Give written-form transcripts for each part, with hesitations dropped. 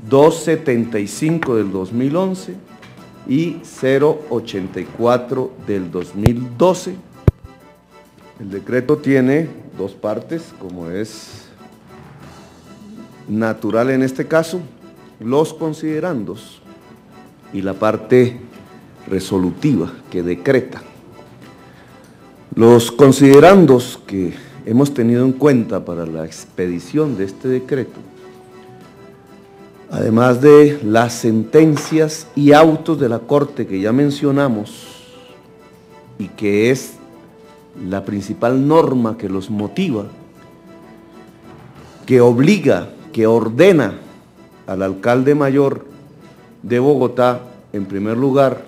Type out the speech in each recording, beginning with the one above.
275 del 2011 y 084 del 2012. El decreto tiene dos partes, como es natural en este caso, los considerandos y la parte resolutiva que decreta. Los considerandos que hemos tenido en cuenta para la expedición de este decreto, además de las sentencias y autos de la Corte que ya mencionamos y que es la principal norma que los motiva, que obliga, que ordena al alcalde mayor de Bogotá, en primer lugar,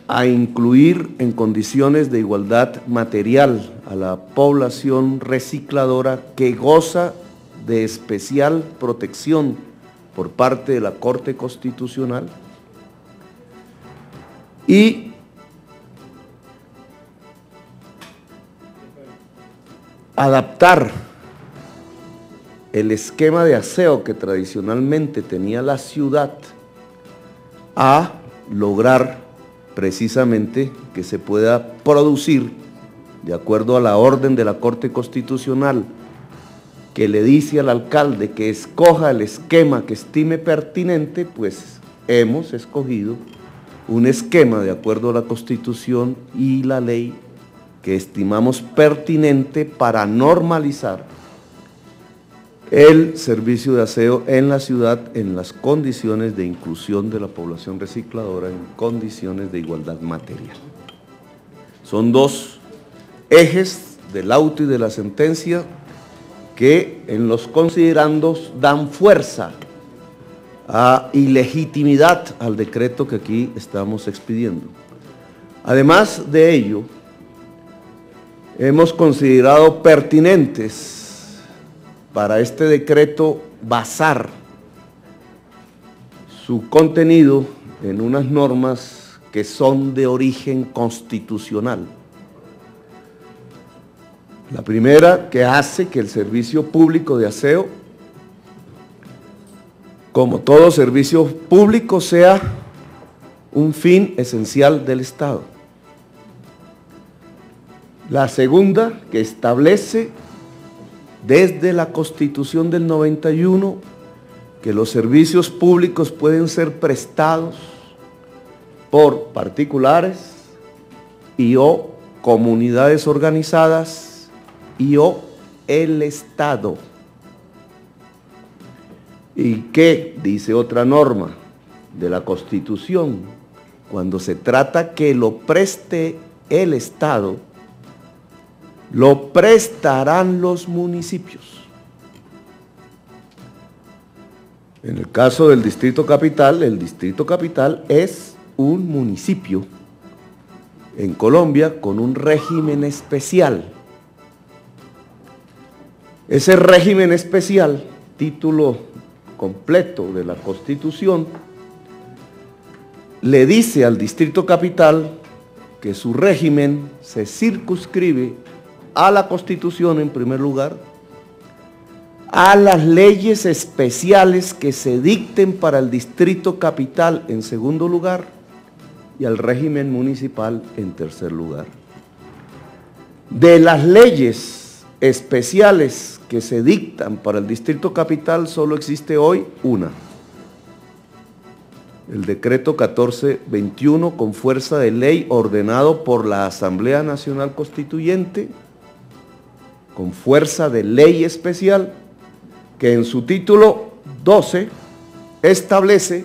a incluir en condiciones de igualdad material a la población recicladora que goza de especial protección por parte de la Corte Constitucional, y adaptar el esquema de aseo que tradicionalmente tenía la ciudad a lograr precisamente que se pueda producir, de acuerdo a la orden de la Corte Constitucional, que le dice al alcalde que escoja el esquema que estime pertinente, pues hemos escogido un esquema de acuerdo a la Constitución y la ley que estimamos pertinente para normalizar el servicio de aseo en la ciudad en las condiciones de inclusión de la población recicladora en condiciones de igualdad material. Son dos ejes del auto y de la sentencia que en los considerandos dan fuerza y legitimidad al decreto que aquí estamos expidiendo. Además de ello, hemos considerado pertinentes para este decreto basar su contenido en unas normas que son de origen constitucional. La primera, que hace que el servicio público de aseo, como todo servicio público, sea un fin esencial del Estado. La segunda, que establece desde la Constitución del 91 que los servicios públicos pueden ser prestados por particulares y o comunidades organizadas y o el Estado. ¿Y qué dice otra norma de la Constitución? Cuando se trata que lo preste el Estado, lo prestarán los municipios. En el caso del Distrito Capital, el Distrito Capital es un municipio en Colombia con un régimen especial. Ese régimen especial, título completo de la Constitución, le dice al Distrito Capital que su régimen se circunscribe a la Constitución en primer lugar, a las leyes especiales que se dicten para el Distrito Capital en segundo lugar y al régimen municipal en tercer lugar. De las leyes especiales que se dictan para el Distrito Capital solo existe hoy una: el decreto 1421 con fuerza de ley ordenado por la Asamblea Nacional Constituyente, con fuerza de ley especial, que en su título 12 establece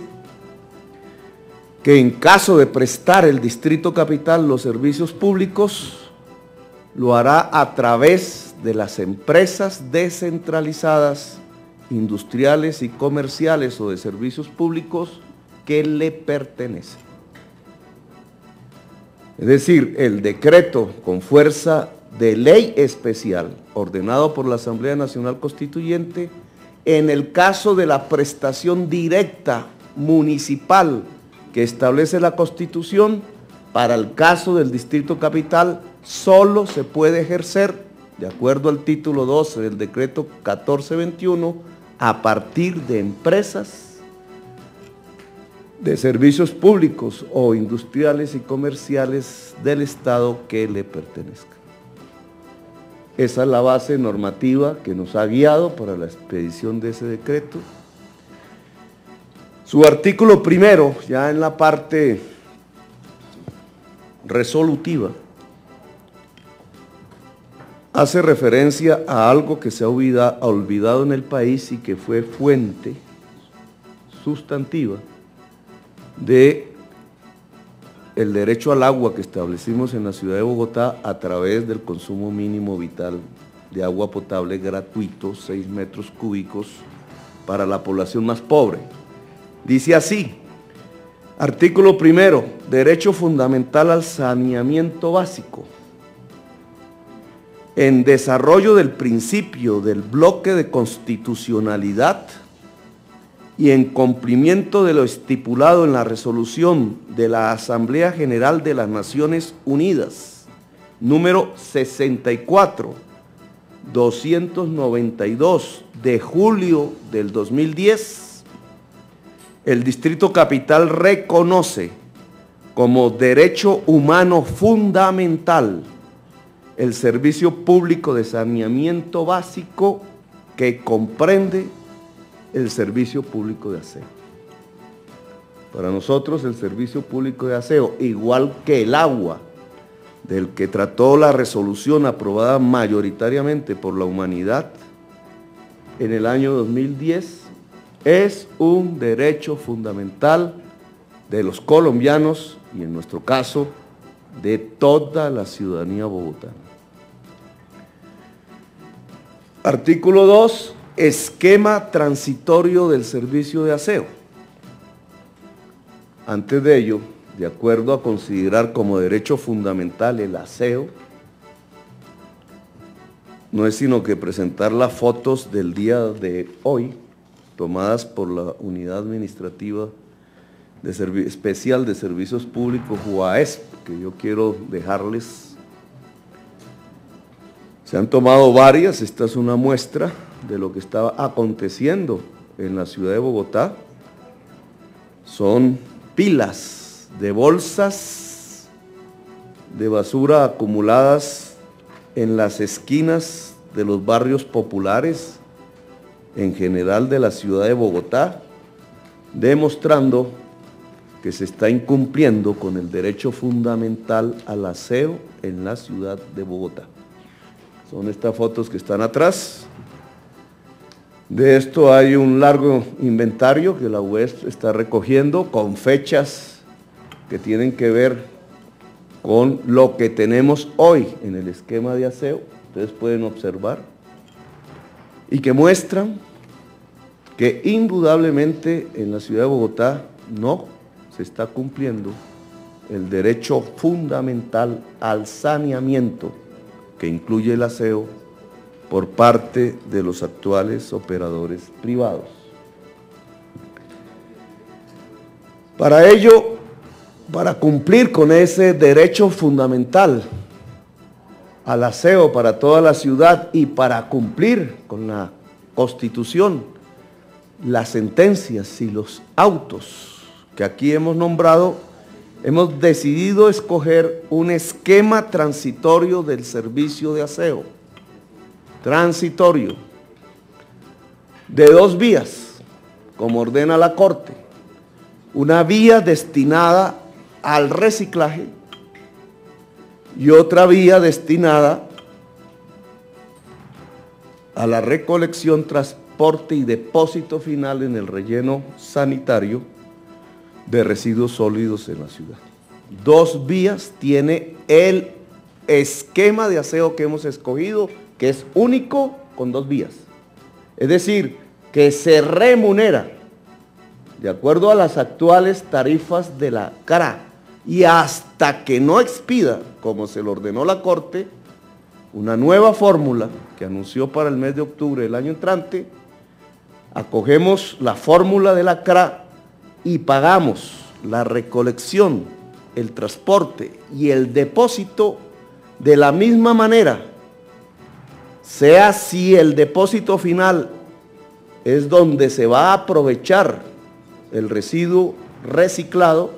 que en caso de prestar el Distrito Capital los servicios públicos, lo hará a través de las empresas descentralizadas, industriales y comerciales o de servicios públicos que le pertenecen. Es decir, el decreto con fuerza de ley especial ordenado por la Asamblea Nacional Constituyente, en el caso de la prestación directa municipal que establece la Constitución, para el caso del Distrito Capital, solo se puede ejercer, de acuerdo al título 12 del decreto 1421, a partir de empresas de servicios públicos o industriales y comerciales del Estado que le pertenezcan. Esa es la base normativa que nos ha guiado para la expedición de ese decreto. Su artículo primero, ya en la parte resolutiva, hace referencia a algo que se ha olvidado en el país y que fue fuente sustantiva de el derecho al agua que establecimos en la ciudad de Bogotá a través del consumo mínimo vital de agua potable gratuito, 6 metros cúbicos para la población más pobre. Dice así, artículo primero, derecho fundamental al saneamiento básico. En desarrollo del principio del bloque de constitucionalidad y en cumplimiento de lo estipulado en la resolución de la Asamblea General de las Naciones Unidas, número 64-292 de julio del 2010, el Distrito Capital reconoce como derecho humano fundamental el servicio público de saneamiento básico que comprende el servicio público de aseo. Para nosotros el servicio público de aseo, igual que el agua, del que trató la resolución aprobada mayoritariamente por la humanidad en el año 2010, es un derecho fundamental de los colombianos y en nuestro caso de toda la ciudadanía bogotana. Artículo 2. Esquema transitorio del servicio de aseo. Antes de ello, de acuerdo a considerar como derecho fundamental el aseo, no es sino que presentar las fotos del día de hoy, tomadas por la Unidad Administrativa Especial de Servicios Públicos, UAESP, que yo quiero dejarles. Se han tomado varias, esta es una muestra de lo que estaba aconteciendo en la ciudad de Bogotá. Son pilas de bolsas de basura acumuladas en las esquinas de los barrios populares en general de la ciudad de Bogotá, demostrando que se está incumpliendo con el derecho fundamental al aseo en la ciudad de Bogotá. Son estas fotos que están atrás. De esto hay un largo inventario que la UESP está recogiendo con fechas que tienen que ver con lo que tenemos hoy en el esquema de aseo, ustedes pueden observar, y que muestran que indudablemente en la ciudad de Bogotá no se está cumpliendo el derecho fundamental al saneamiento que incluye el aseo por parte de los actuales operadores privados. Para ello, para cumplir con ese derecho fundamental al aseo para toda la ciudad y para cumplir con la Constitución, las sentencias y los autos que aquí hemos nombrado, hemos decidido escoger un esquema transitorio del servicio de aseo, transitorio, de 2 vías, como ordena la Corte. Una vía destinada al reciclaje y otra vía destinada a la recolección, transporte y depósito final en el relleno sanitario de residuos sólidos en la ciudad. 2 vías tiene el esquema de aseo que hemos escogido, que es único con 2 vías. Es decir, que se remunera de acuerdo a las actuales tarifas de la CRA y hasta que no expida, como se lo ordenó la Corte, una nueva fórmula que anunció para el mes de octubre del año entrante, acogemos la fórmula de la CRA y pagamos la recolección, el transporte y el depósito de la misma manera, sea si el depósito final es donde se va a aprovechar el residuo reciclado,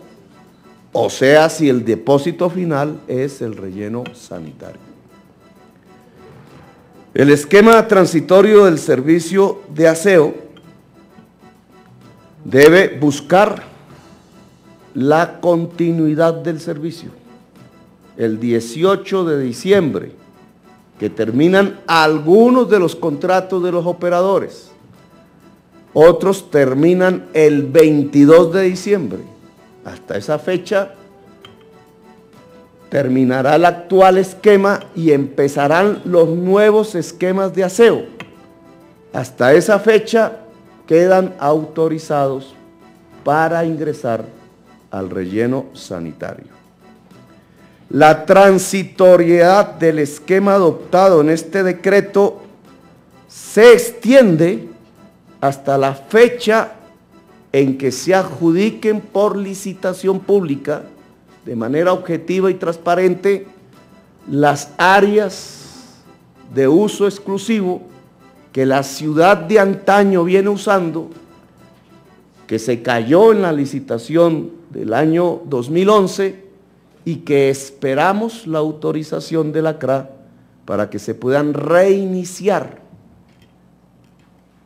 o sea, si el depósito final es el relleno sanitario. El esquema transitorio del servicio de aseo debe buscar la continuidad del servicio. El 18 de diciembre, que terminan algunos de los contratos de los operadores, otros terminan el 22 de diciembre. Hasta esa fecha terminará el actual esquema y empezarán los nuevos esquemas de aseo. Hasta esa fecha quedan autorizados para ingresar al relleno sanitario. La transitoriedad del esquema adoptado en este decreto se extiende hasta la fecha en que se adjudiquen por licitación pública de manera objetiva y transparente las áreas de uso exclusivo que la ciudad de antaño viene usando, que se cayó en la licitación del año 2011 y que esperamos la autorización de la CRA para que se puedan reiniciar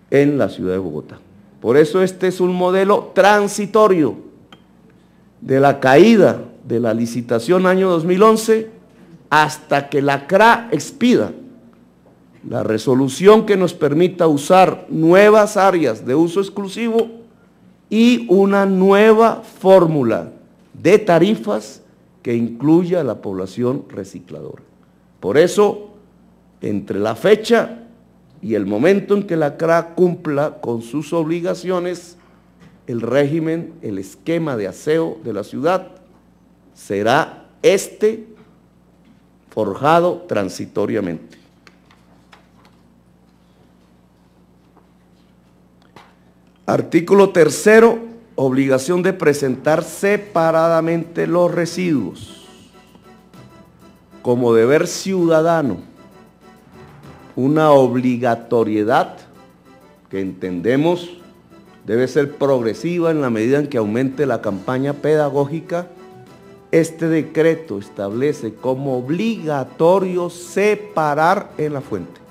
en la ciudad de Bogotá. Por eso este es un modelo transitorio de la caída de la licitación año 2011 hasta que la CRA expida la resolución que nos permita usar nuevas áreas de uso exclusivo y una nueva fórmula de tarifas que incluya a la población recicladora. Por eso, entre la fecha y el momento en que la CRA cumpla con sus obligaciones, el régimen, el esquema de aseo de la ciudad será forjado transitoriamente. Artículo 3, obligación de presentar separadamente los residuos. Como deber ciudadano, una obligatoriedad que entendemos debe ser progresiva en la medida en que aumente la campaña pedagógica. Este decreto establece como obligatorio separar en la fuente,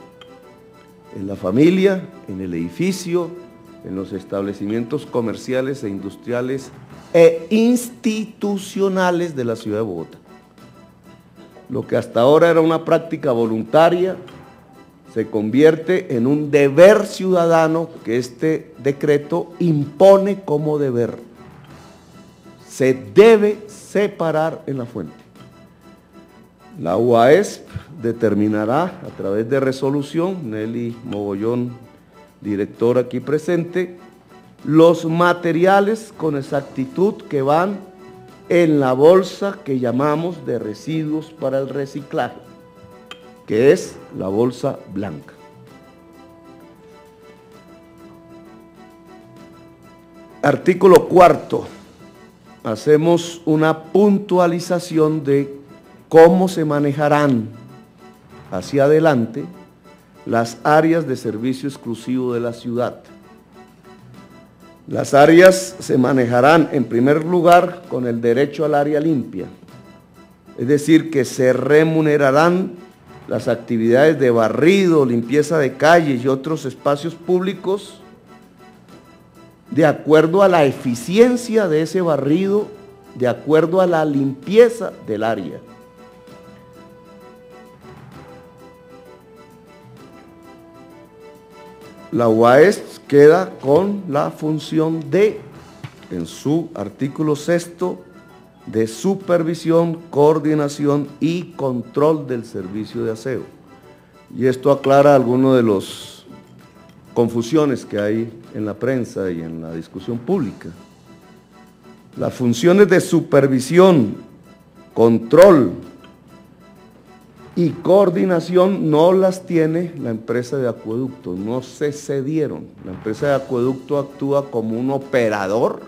en la familia, en el edificio, en los establecimientos comerciales e industriales e institucionales de la ciudad de Bogotá. Lo que hasta ahora era una práctica voluntaria se convierte en un deber ciudadano que este decreto impone como deber. Se debe separar en la fuente. La UASP determinará a través de resolución, Nelly Mogollón, directora aquí presente, los materiales con exactitud que van en la bolsa que llamamos de residuos para el reciclaje, que es la bolsa blanca. Artículo 4. Hacemos una puntualización de cómo se manejarán hacia adelante las áreas de servicio exclusivo de la ciudad. Las áreas se manejarán en primer lugar con el derecho al área limpia, es decir, que se remunerarán las actividades de barrido, limpieza de calles y otros espacios públicos de acuerdo a la eficiencia de ese barrido, de acuerdo a la limpieza del área. La UAS queda con la función en su artículo 6, de supervisión, coordinación y control del servicio de aseo. Y esto aclara algunas de las confusiones que hay en la prensa y en la discusión pública. Las funciones de supervisión, control y coordinación no las tiene la empresa de acueducto, no se cedieron. La empresa de acueducto actúa como un operador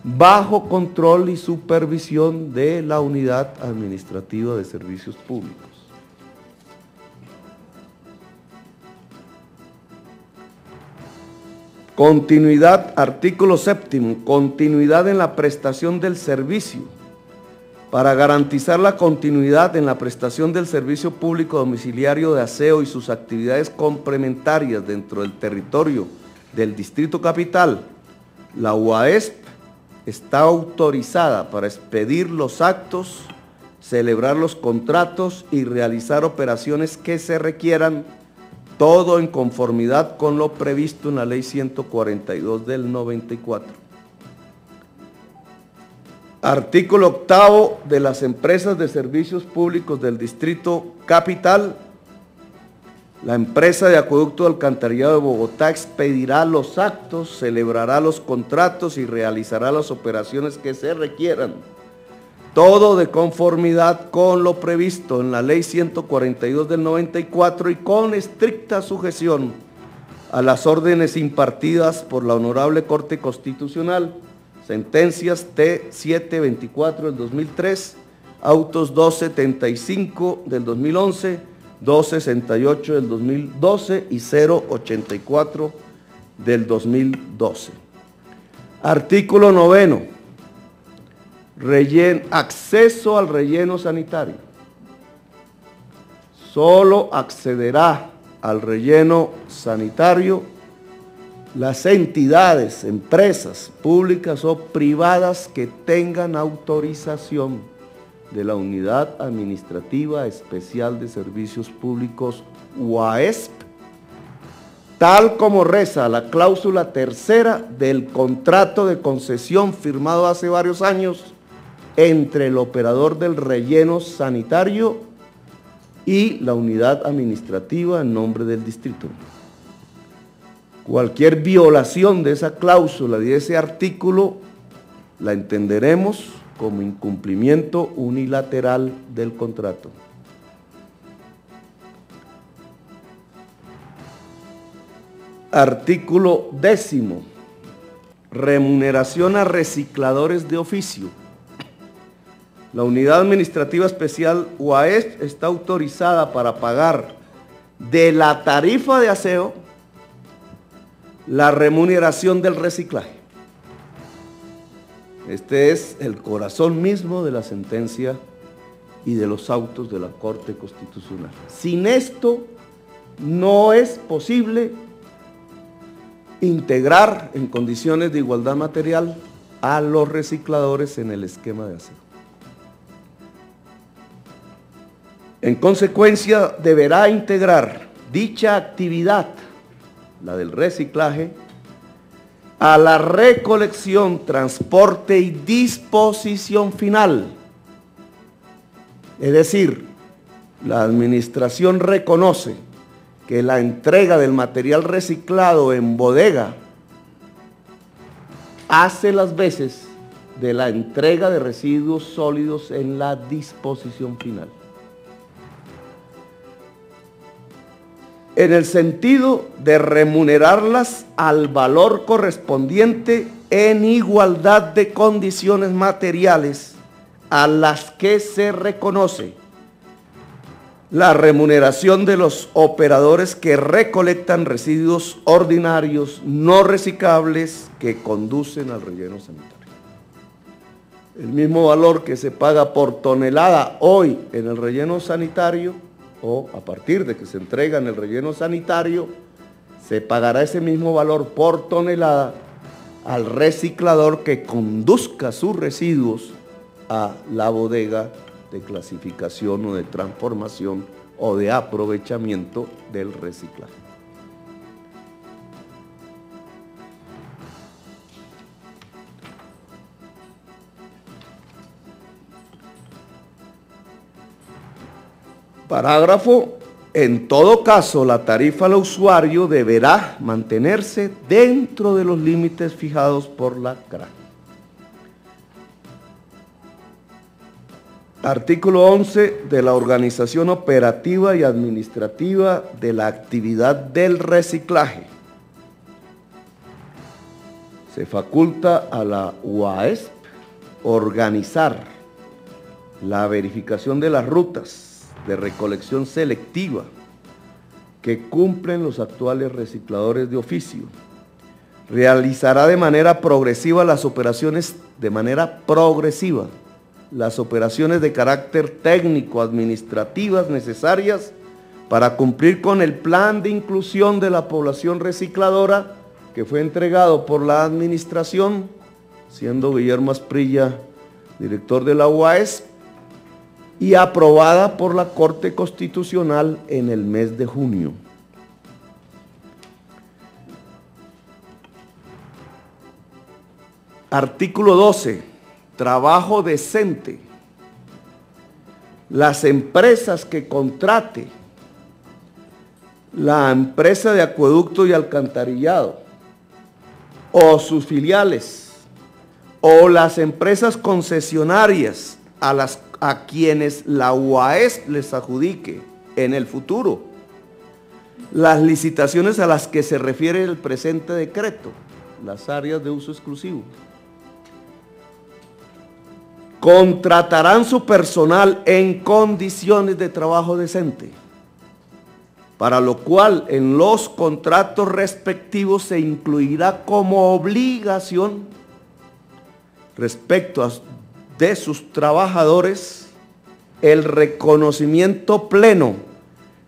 bajo control y supervisión de la Unidad Administrativa de Servicios Públicos. Continuidad, artículo 7, continuidad en la prestación del servicio. Para garantizar la continuidad en la prestación del servicio público domiciliario de aseo y sus actividades complementarias dentro del territorio del Distrito Capital, la UAESP está autorizada para expedir los actos, celebrar los contratos y realizar operaciones que se requieran, todo en conformidad con lo previsto en la Ley 142 del 94. Artículo 8 de las empresas de servicios públicos del Distrito Capital. La empresa de acueducto de alcantarillado de Bogotá expedirá los actos, celebrará los contratos y realizará las operaciones que se requieran, todo de conformidad con lo previsto en la Ley 142 del 94 y con estricta sujeción a las órdenes impartidas por la Honorable Corte Constitucional, sentencias T724 del 2003, autos 275 del 2011, 268 del 2012 y 084 del 2012. Artículo 9. Acceso al relleno sanitario. Solo accederá al relleno sanitario las entidades, empresas públicas o privadas que tengan autorización de la Unidad Administrativa Especial de Servicios Públicos UAESP, tal como reza la cláusula tercera del contrato de concesión firmado hace varios años entre el operador del relleno sanitario y la unidad administrativa en nombre del distrito. Cualquier violación de esa cláusula y de ese artículo la entenderemos como incumplimiento unilateral del contrato. Artículo 10. Remuneración a recicladores de oficio. La Unidad Administrativa Especial UAESP está autorizada para pagar de la tarifa de aseo la remuneración del reciclaje. Este es el corazón mismo de la sentencia y de los autos de la Corte Constitucional. Sin esto no es posible integrar en condiciones de igualdad material a los recicladores en el esquema de aseo. En consecuencia, deberá integrar dicha actividad, la del reciclaje, a la recolección, transporte y disposición final. Es decir, la administración reconoce que la entrega del material reciclado en bodega hace las veces de la entrega de residuos sólidos en la disposición final. En el sentido de remunerarlas al valor correspondiente en igualdad de condiciones materiales a las que se reconoce la remuneración de los operadores que recolectan residuos ordinarios no reciclables que conducen al relleno sanitario. El mismo valor que se paga por tonelada hoy en el relleno sanitario, o a partir de que se entrega en el relleno sanitario, se pagará ese mismo valor por tonelada al reciclador que conduzca sus residuos a la bodega de clasificación o de transformación o de aprovechamiento del reciclaje. Parágrafo. En todo caso, la tarifa al usuario deberá mantenerse dentro de los límites fijados por la CRA. Artículo 11 de la organización operativa y administrativa de la actividad del reciclaje. Se faculta a la UAESP organizar la verificación de las rutas de recolección selectiva que cumplen los actuales recicladores de oficio, realizará de manera progresiva las operaciones de carácter técnico, administrativas necesarias para cumplir con el plan de inclusión de la población recicladora que fue entregado por la administración, siendo Guillermo Asprilla director de la UAESP, y aprobada por la Corte Constitucional en el mes de junio. Artículo 12. Trabajo decente. Las empresas que contrate la empresa de acueducto y alcantarillado o sus filiales o las empresas concesionarias a quienes la UAESP les adjudique en el futuro las licitaciones a las que se refiere el presente decreto, las áreas de uso exclusivo, contratarán su personal en condiciones de trabajo decente, para lo cual en los contratos respectivos se incluirá como obligación respecto de sus trabajadores el reconocimiento pleno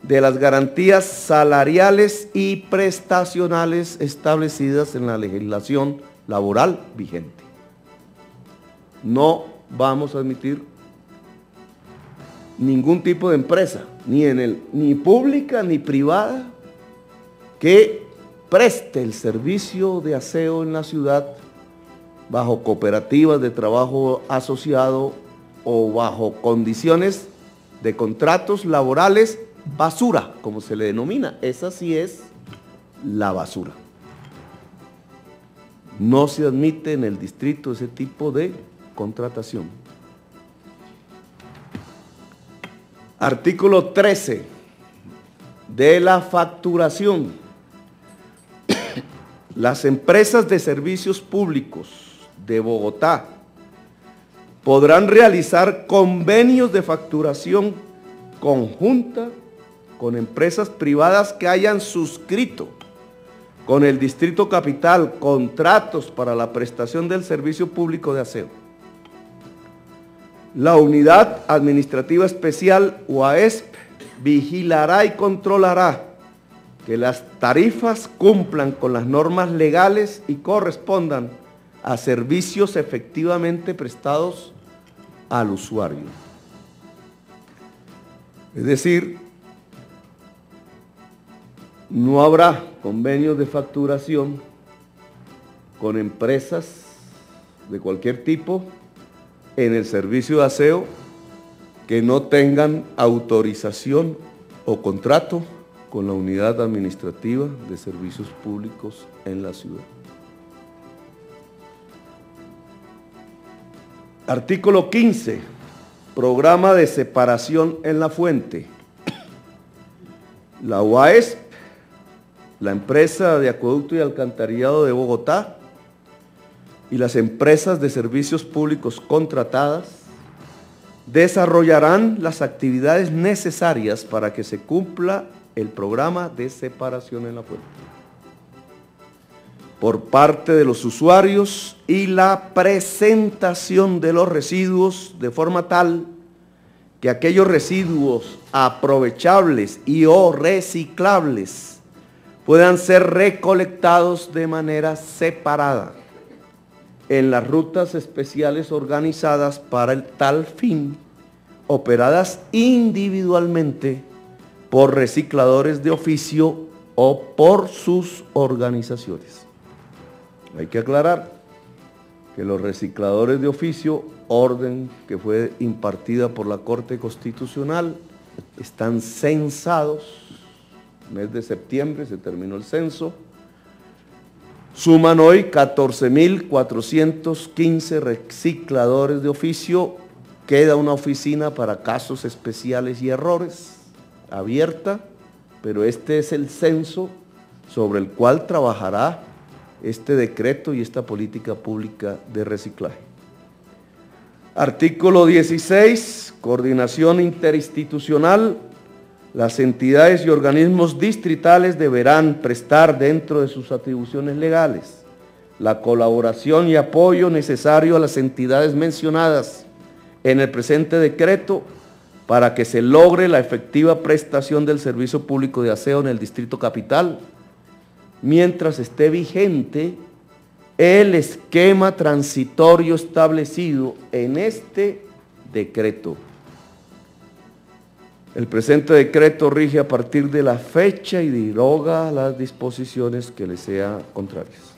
de las garantías salariales y prestacionales establecidas en la legislación laboral vigente. No vamos a admitir ningún tipo de empresa, ni pública ni privada, que preste el servicio de aseo en la ciudad bajo cooperativas de trabajo asociado o bajo condiciones de contratos laborales basura, como se le denomina. Esa sí es la basura. No se admite en el distrito ese tipo de contratación. Artículo 13 de la facturación. Las empresas de servicios públicos de Bogotá podrán realizar convenios de facturación conjunta con empresas privadas que hayan suscrito con el Distrito Capital contratos para la prestación del servicio público de aseo. La Unidad Administrativa Especial UAESP vigilará y controlará que las tarifas cumplan con las normas legales y correspondan a servicios efectivamente prestados al usuario. Es decir, no habrá convenios de facturación con empresas de cualquier tipo en el servicio de aseo que no tengan autorización o contrato con la Unidad Administrativa de Servicios Públicos en la ciudad. Artículo 15. Programa de separación en la fuente. La UAESP, la empresa de acueducto y alcantarillado de Bogotá y las empresas de servicios públicos contratadas desarrollarán las actividades necesarias para que se cumpla el programa de separación en la fuente por parte de los usuarios y la presentación de los residuos de forma tal que aquellos residuos aprovechables y o reciclables puedan ser recolectados de manera separada en las rutas especiales organizadas para el tal fin, operadas individualmente por recicladores de oficio o por sus organizaciones. Hay que aclarar que los recicladores de oficio, orden que fue impartida por la Corte Constitucional, están censados. Mes de septiembre se terminó el censo. Suman hoy 14.415 recicladores de oficio. Queda una oficina para casos especiales y errores abierta, pero este es el censo sobre el cual trabajará este decreto y esta política pública de reciclaje. Artículo 16, coordinación interinstitucional. Las entidades y organismos distritales deberán prestar dentro de sus atribuciones legales la colaboración y apoyo necesario a las entidades mencionadas en el presente decreto para que se logre la efectiva prestación del servicio público de aseo en el Distrito Capital, mientras esté vigente el esquema transitorio establecido en este decreto. El presente decreto rige a partir de la fecha y deroga las disposiciones que le sean contrarias.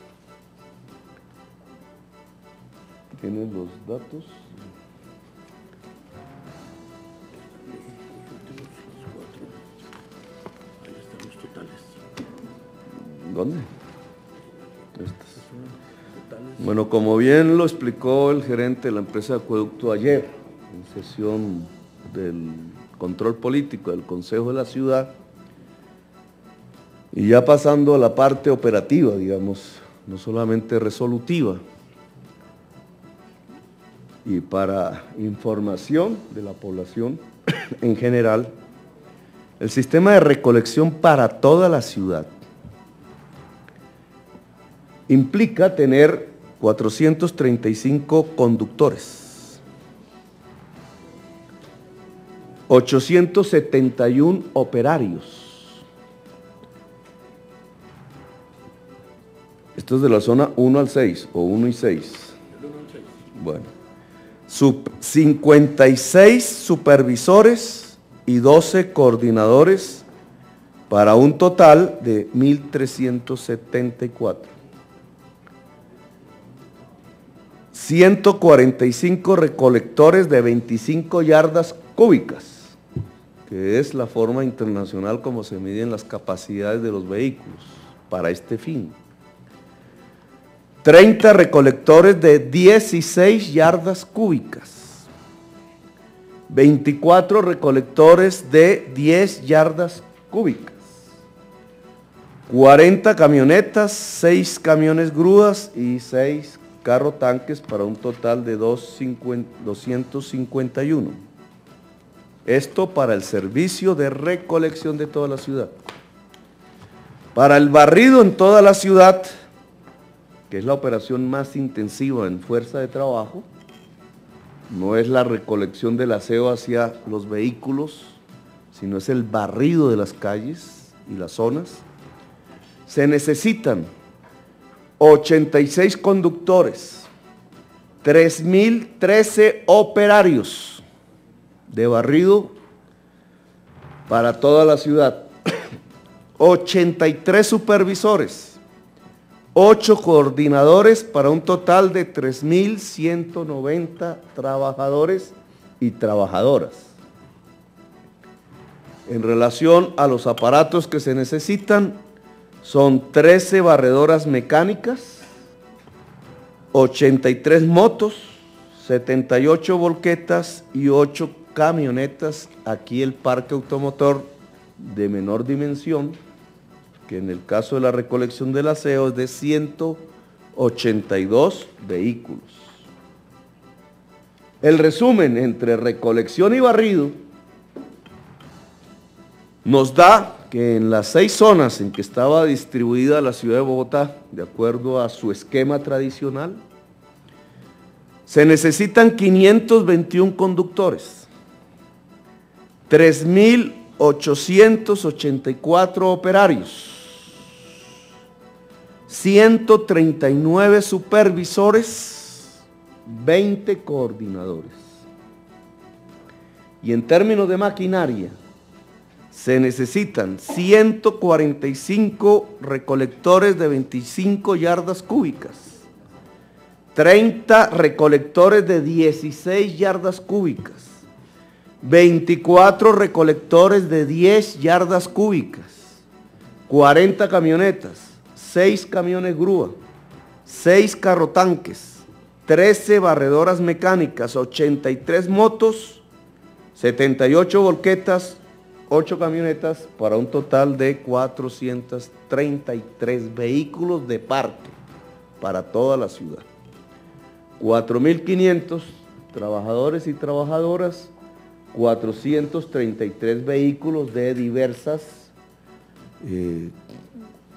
¿Tienen los datos? ¿Dónde? Bueno, como bien lo explicó el gerente de la empresa de acueducto ayer, en sesión del control político del Consejo de la Ciudad, y ya pasando a la parte operativa, digamos, no solamente resolutiva, y para información de la población en general, el sistema de recolección para toda la ciudad implica tener 435 conductores, 871 operarios. Esto es de la zona 1 al 6, o 1 y 6. Bueno, 56 supervisores y 12 coordinadores para un total de 1.374. 145 recolectores de 25 yardas cúbicas, que es la forma internacional como se miden las capacidades de los vehículos para este fin. 30 recolectores de 16 yardas cúbicas. 24 recolectores de 10 yardas cúbicas. 40 camionetas, 6 camiones grúas y 6 carro tanques para un total de 251. Esto para el servicio de recolección de toda la ciudad. Para el barrido en toda la ciudad, que es la operación más intensiva en fuerza de trabajo, no es la recolección del aseo hacia los vehículos, sino es el barrido de las calles y las zonas, se necesitan 86 conductores, 3.013 operarios de barrido para toda la ciudad, 83 supervisores, 8 coordinadores para un total de 3.190 trabajadores y trabajadoras. En relación a los aparatos que se necesitan, son 13 barredoras mecánicas, 83 motos, 78 volquetas y 8 camionetas. Aquí el parque automotor de menor dimensión, que en el caso de la recolección del aseo es de 182 vehículos. El resumen entre recolección y barrido nos da que en las 6 zonas en que estaba distribuida la ciudad de Bogotá, de acuerdo a su esquema tradicional, se necesitan 521 conductores, 3.884 operarios, 139 supervisores, 20 coordinadores. Y en términos de maquinaria, se necesitan 145 recolectores de 25 yardas cúbicas, 30 recolectores de 16 yardas cúbicas, 24 recolectores de 10 yardas cúbicas, 40 camionetas, 6 camiones grúa, 6 carrotanques, 13 barredoras mecánicas, 83 motos, 78 volquetas, 8 camionetas para un total de 433 vehículos de parte para toda la ciudad. 4.500 trabajadores y trabajadoras, 433 vehículos de diversas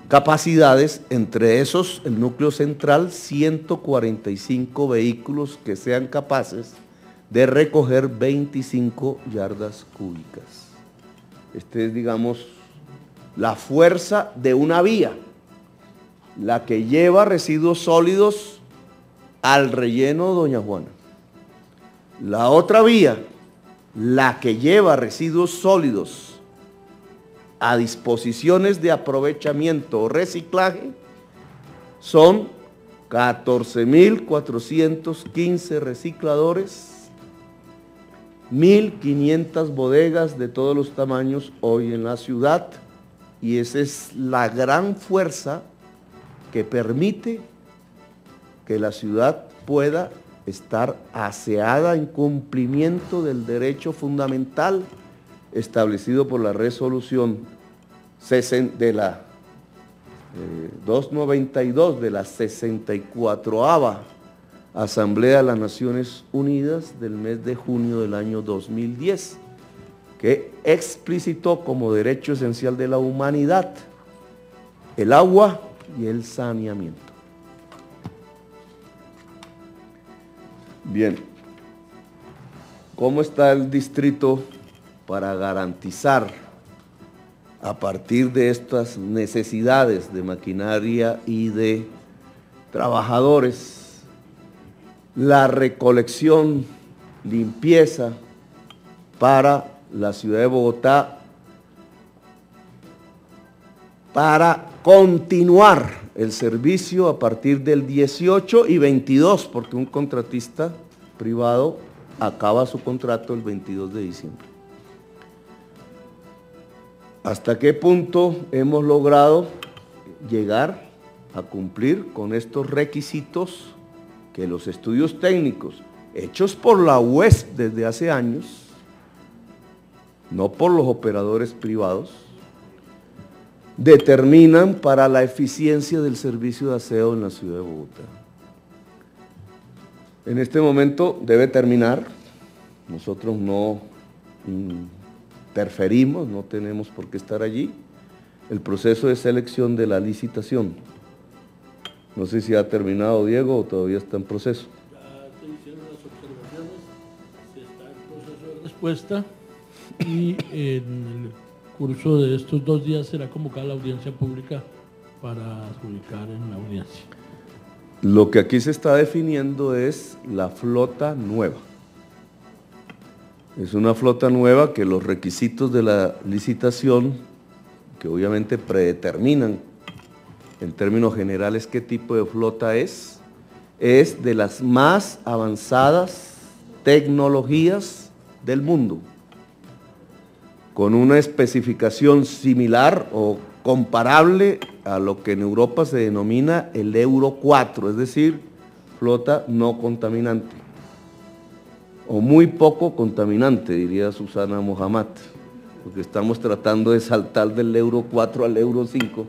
capacidades, entre esos el núcleo central, 145 vehículos que sean capaces de recoger 25 yardas cúbicas. Este es, digamos, la fuerza de una vía, la que lleva residuos sólidos al relleno Doña Juana. La otra vía, la que lleva residuos sólidos a disposiciones de aprovechamiento o reciclaje, son 14.415 recicladores, 1.500 bodegas de todos los tamaños hoy en la ciudad, y esa es la gran fuerza que permite que la ciudad pueda estar aseada en cumplimiento del derecho fundamental establecido por la resolución de la 292 de la 64ª Asamblea de las Naciones Unidas del mes de junio del año 2010, que explicitó como derecho esencial de la humanidad el agua y el saneamiento. Bien, ¿cómo está el distrito para garantizar, a partir de estas necesidades de maquinaria y de trabajadores, la recolección, limpieza para la ciudad de Bogotá, para continuar el servicio a partir del 18 y 22, porque un contratista privado acaba su contrato el 22 de diciembre? ¿Hasta qué punto hemos logrado llegar a cumplir con estos requisitos que los estudios técnicos hechos por la UES desde hace años, no por los operadores privados, determinan para la eficiencia del servicio de aseo en la ciudad de Bogotá? En este momento debe terminar. Nosotros no interferimos, no tenemos por qué estar allí, el proceso de selección de la licitación. No sé si ha terminado, Diego, o todavía está en proceso. Ya se hicieron las observaciones, se está en proceso de respuesta y en el curso de estos 2 días será convocada la audiencia pública para adjudicar en la audiencia. Lo que aquí se está definiendo es la flota nueva. Es una flota nueva que los requisitos de la licitación, que obviamente predeterminan en términos generales qué tipo de flota es de las más avanzadas tecnologías del mundo, con una especificación similar o comparable a lo que en Europa se denomina el Euro 4, es decir, flota no contaminante, o muy poco contaminante, diría Susana Mohamed, porque estamos tratando de saltar del Euro 4 al Euro 5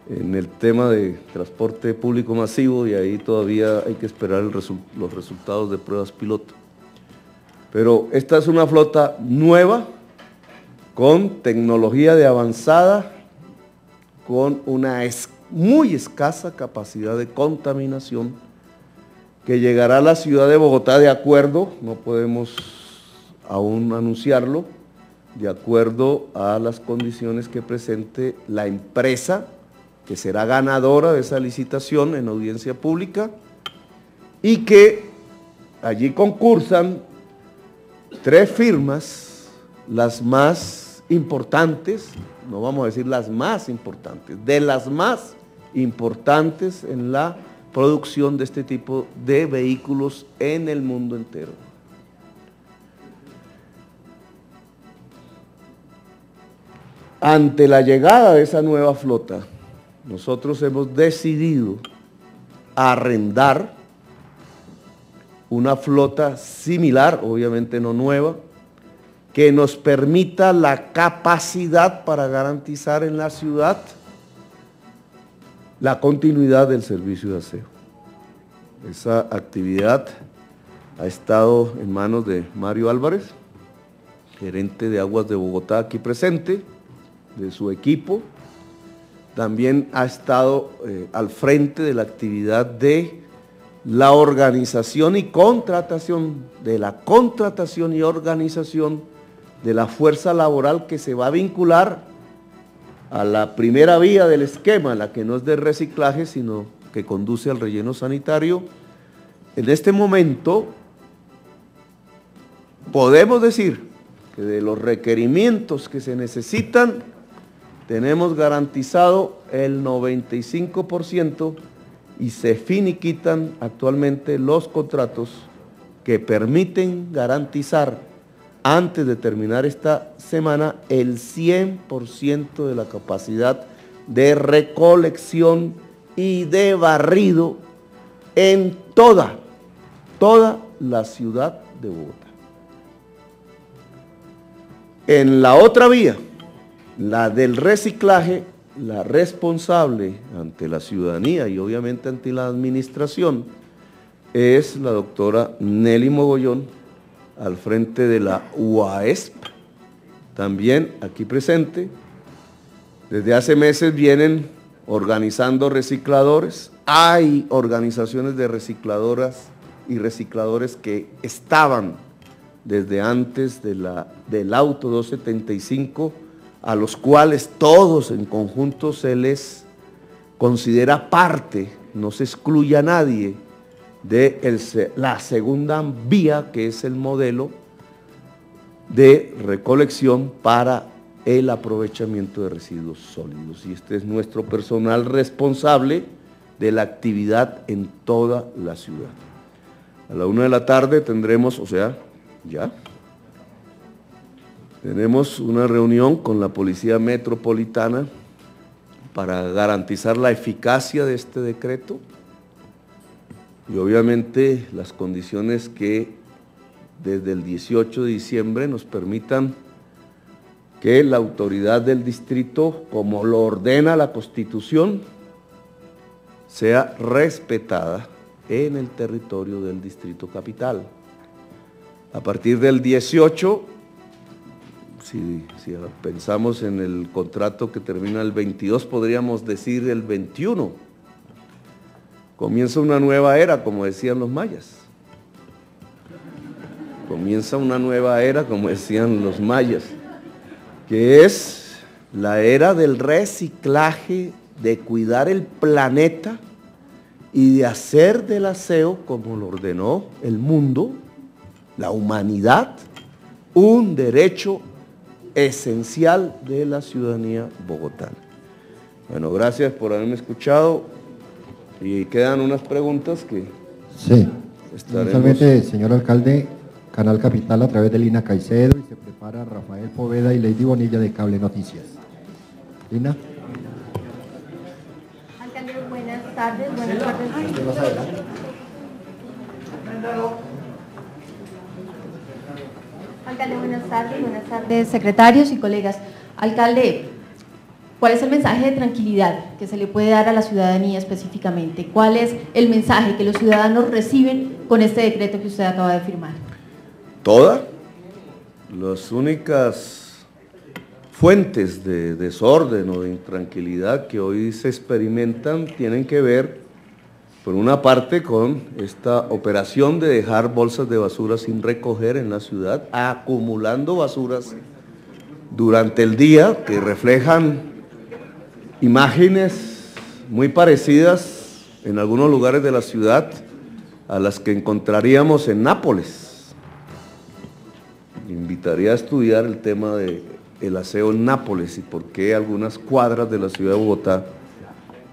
en el tema de transporte público masivo, y ahí todavía hay que esperar los resultados de pruebas piloto. Pero esta es una flota nueva, con tecnología de avanzada, con una muy escasa capacidad de contaminación, que llegará a la ciudad de Bogotá de acuerdo, no podemos aún anunciarlo, de acuerdo a las condiciones que presente la empresa que será ganadora de esa licitación en audiencia pública, y que allí concursan 3 firmas, las más importantes, no vamos a decir las más importantes, de las más importantes en la producción de este tipo de vehículos en el mundo entero. Ante la llegada de esa nueva flota, nosotros hemos decidido arrendar una flota similar, obviamente no nueva, que nos permita la capacidad para garantizar en la ciudad la continuidad del servicio de aseo. Esa actividad ha estado en manos de Mario Álvarez, gerente de Aguas de Bogotá aquí presente, de su equipo, también ha estado al frente de la actividad de la organización y contratación, de la contratación y organización de la fuerza laboral que se va a vincular a la primera vía del esquema, la que no es de reciclaje, sino que conduce al relleno sanitario. En este momento podemos decir que de los requerimientos que se necesitan, tenemos garantizado el 95% y se finiquitan actualmente los contratos que permiten garantizar antes de terminar esta semana el 100% de la capacidad de recolección y de barrido en toda la ciudad de Bogotá. En la otra vía, la del reciclaje, la responsable ante la ciudadanía y obviamente ante la administración es la doctora Nelly Mogollón, al frente de la UAESP, también aquí presente. Desde hace meses vienen organizando recicladores, hay organizaciones de recicladoras y recicladores que estaban desde antes del auto 275, a los cuales todos en conjunto se les considera parte, no se excluye a nadie, de la segunda vía, que es el modelo de recolección para el aprovechamiento de residuos sólidos. Y este es nuestro personal responsable de la actividad en toda la ciudad. A la 1 de la tarde tendremos, o sea, ya, tenemos una reunión con la Policía Metropolitana para garantizar la eficacia de este decreto y obviamente las condiciones que desde el 18 de diciembre nos permitan que la autoridad del distrito, como lo ordena la Constitución, sea respetada en el territorio del Distrito Capital. A partir del 18, si pensamos en el contrato que termina el 22, podríamos decir el 21, comienza una nueva era, como decían los mayas. Comienza una nueva era, como decían los mayas, que es la era del reciclaje, de cuidar el planeta y de hacer del aseo, como lo ordenó el mundo, la humanidad, un derecho esencial de la ciudadanía bogotana. Bueno, gracias por haberme escuchado y quedan unas preguntas que sí. Inicialmente, señor alcalde, Canal Capital a través de Lina Caicedo y se prepara Rafael Poveda y Lady Bonilla de Cable Noticias. Lina. Alcalde, buenas tardes. Buenas tardes. Alcalde, buenas tardes, secretarios y colegas. Alcalde, ¿cuál es el mensaje de tranquilidad que se le puede dar a la ciudadanía específicamente? ¿Cuál es el mensaje que los ciudadanos reciben con este decreto que usted acaba de firmar? Toda. Las únicas fuentes de desorden o de intranquilidad que hoy se experimentan tienen que ver, por una parte, con esta operación de dejar bolsas de basura sin recoger en la ciudad, acumulando basuras durante el día que reflejan imágenes muy parecidas en algunos lugares de la ciudad a las que encontraríamos en Nápoles. Invitaría a estudiar el tema del aseo en Nápoles y por qué algunas cuadras de la ciudad de Bogotá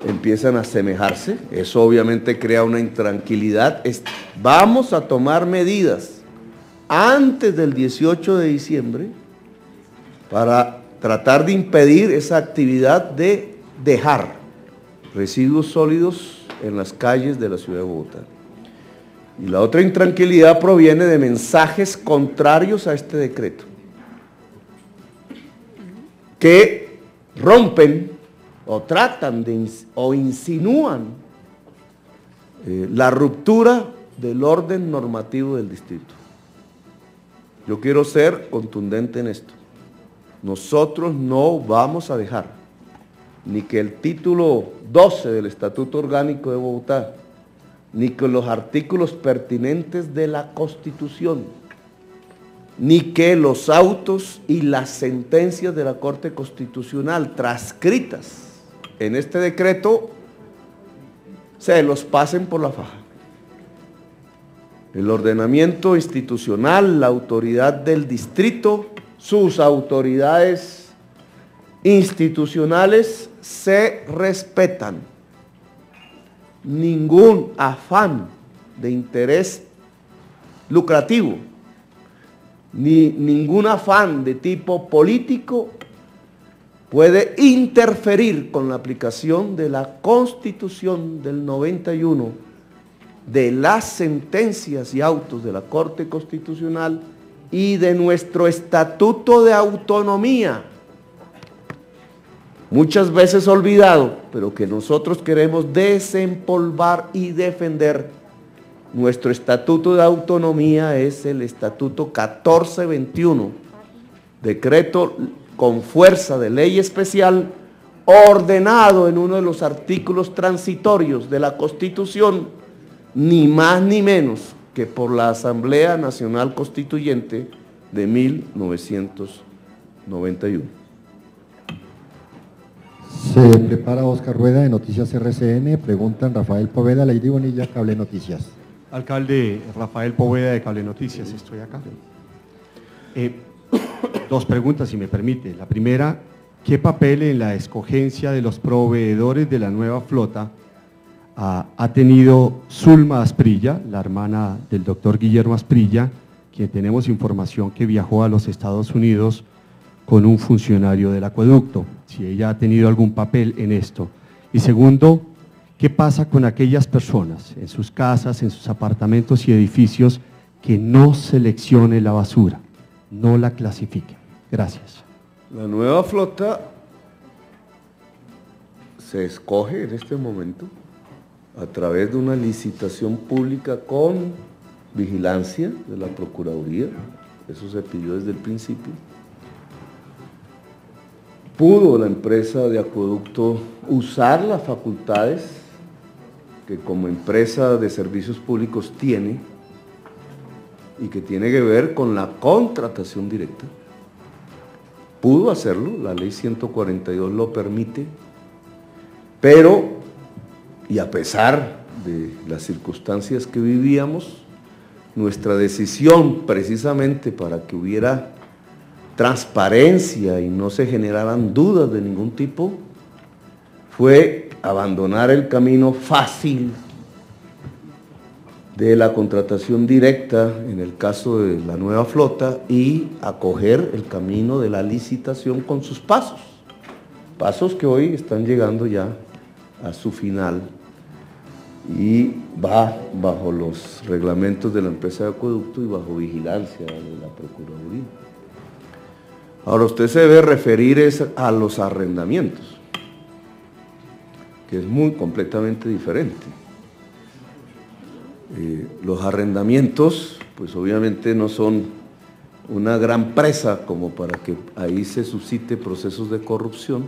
empiezan a asemejarse. Eso obviamente crea una intranquilidad. Vamos a tomar medidas antes del 18 de diciembre para tratar de impedir esa actividad de dejar residuos sólidos en las calles de la ciudad de Bogotá. Y la otra intranquilidad proviene de mensajes contrarios a este decreto, que rompen o tratan o insinúan la ruptura del orden normativo del distrito. Yo quiero ser contundente en esto. Nosotros no vamos a dejar ni que el título 12 del Estatuto Orgánico de Bogotá, ni que los artículos pertinentes de la Constitución, ni que los autos y las sentencias de la Corte Constitucional transcritas en este decreto se los pasen por la faja. El ordenamiento institucional, la autoridad del distrito, sus autoridades institucionales se respetan. Ningún afán de interés lucrativo, ni ningún afán de tipo político puede interferir con la aplicación de la Constitución del 91, de las sentencias y autos de la Corte Constitucional y de nuestro Estatuto de Autonomía, muchas veces olvidado, pero que nosotros queremos desempolvar y defender. Nuestro Estatuto de Autonomía es el Estatuto 1421, decreto con fuerza de ley especial, ordenado en uno de los artículos transitorios de la Constitución, ni más ni menos que por la Asamblea Nacional Constituyente de 1991. Se prepara Oscar Rueda de Noticias RCN, preguntan Rafael Poveda, Lady Bonilla, Cable Noticias. Alcalde Rafael Poveda de Cable Noticias, estoy acá. Dos preguntas, si me permite. La primera, ¿qué papel en la escogencia de los proveedores de la nueva flota ha tenido Zulma Asprilla, la hermana del doctor Guillermo Asprilla, quien tenemos información que viajó a los Estados Unidos con un funcionario del acueducto? Si ella ha tenido algún papel en esto. Y segundo, ¿qué pasa con aquellas personas en sus casas, en sus apartamentos y edificios que no seleccione la basura, no la clasifiquen? Gracias. La nueva flota se escoge en este momento a través de una licitación pública con vigilancia de la Procuraduría. Eso se pidió desde el principio. ¿Pudo la empresa de acueducto usar las facultades que como empresa de servicios públicos tiene y que tiene que ver con la contratación directa? Pudo hacerlo, la ley 142 lo permite, pero, y a pesar de las circunstancias que vivíamos, nuestra decisión precisamente para que hubiera transparencia y no se generaran dudas de ningún tipo, fue abandonar el camino fácil de la contratación directa en el caso de la nueva flota y acoger el camino de la licitación con sus pasos que hoy están llegando ya a su final y va bajo los reglamentos de la empresa de acueducto y bajo vigilancia de la Procuraduría. Ahora usted se debe referir a los arrendamientos, que es muy completamente diferente. Los arrendamientos, pues obviamente no son una gran presa como para que ahí se suscite procesos de corrupción.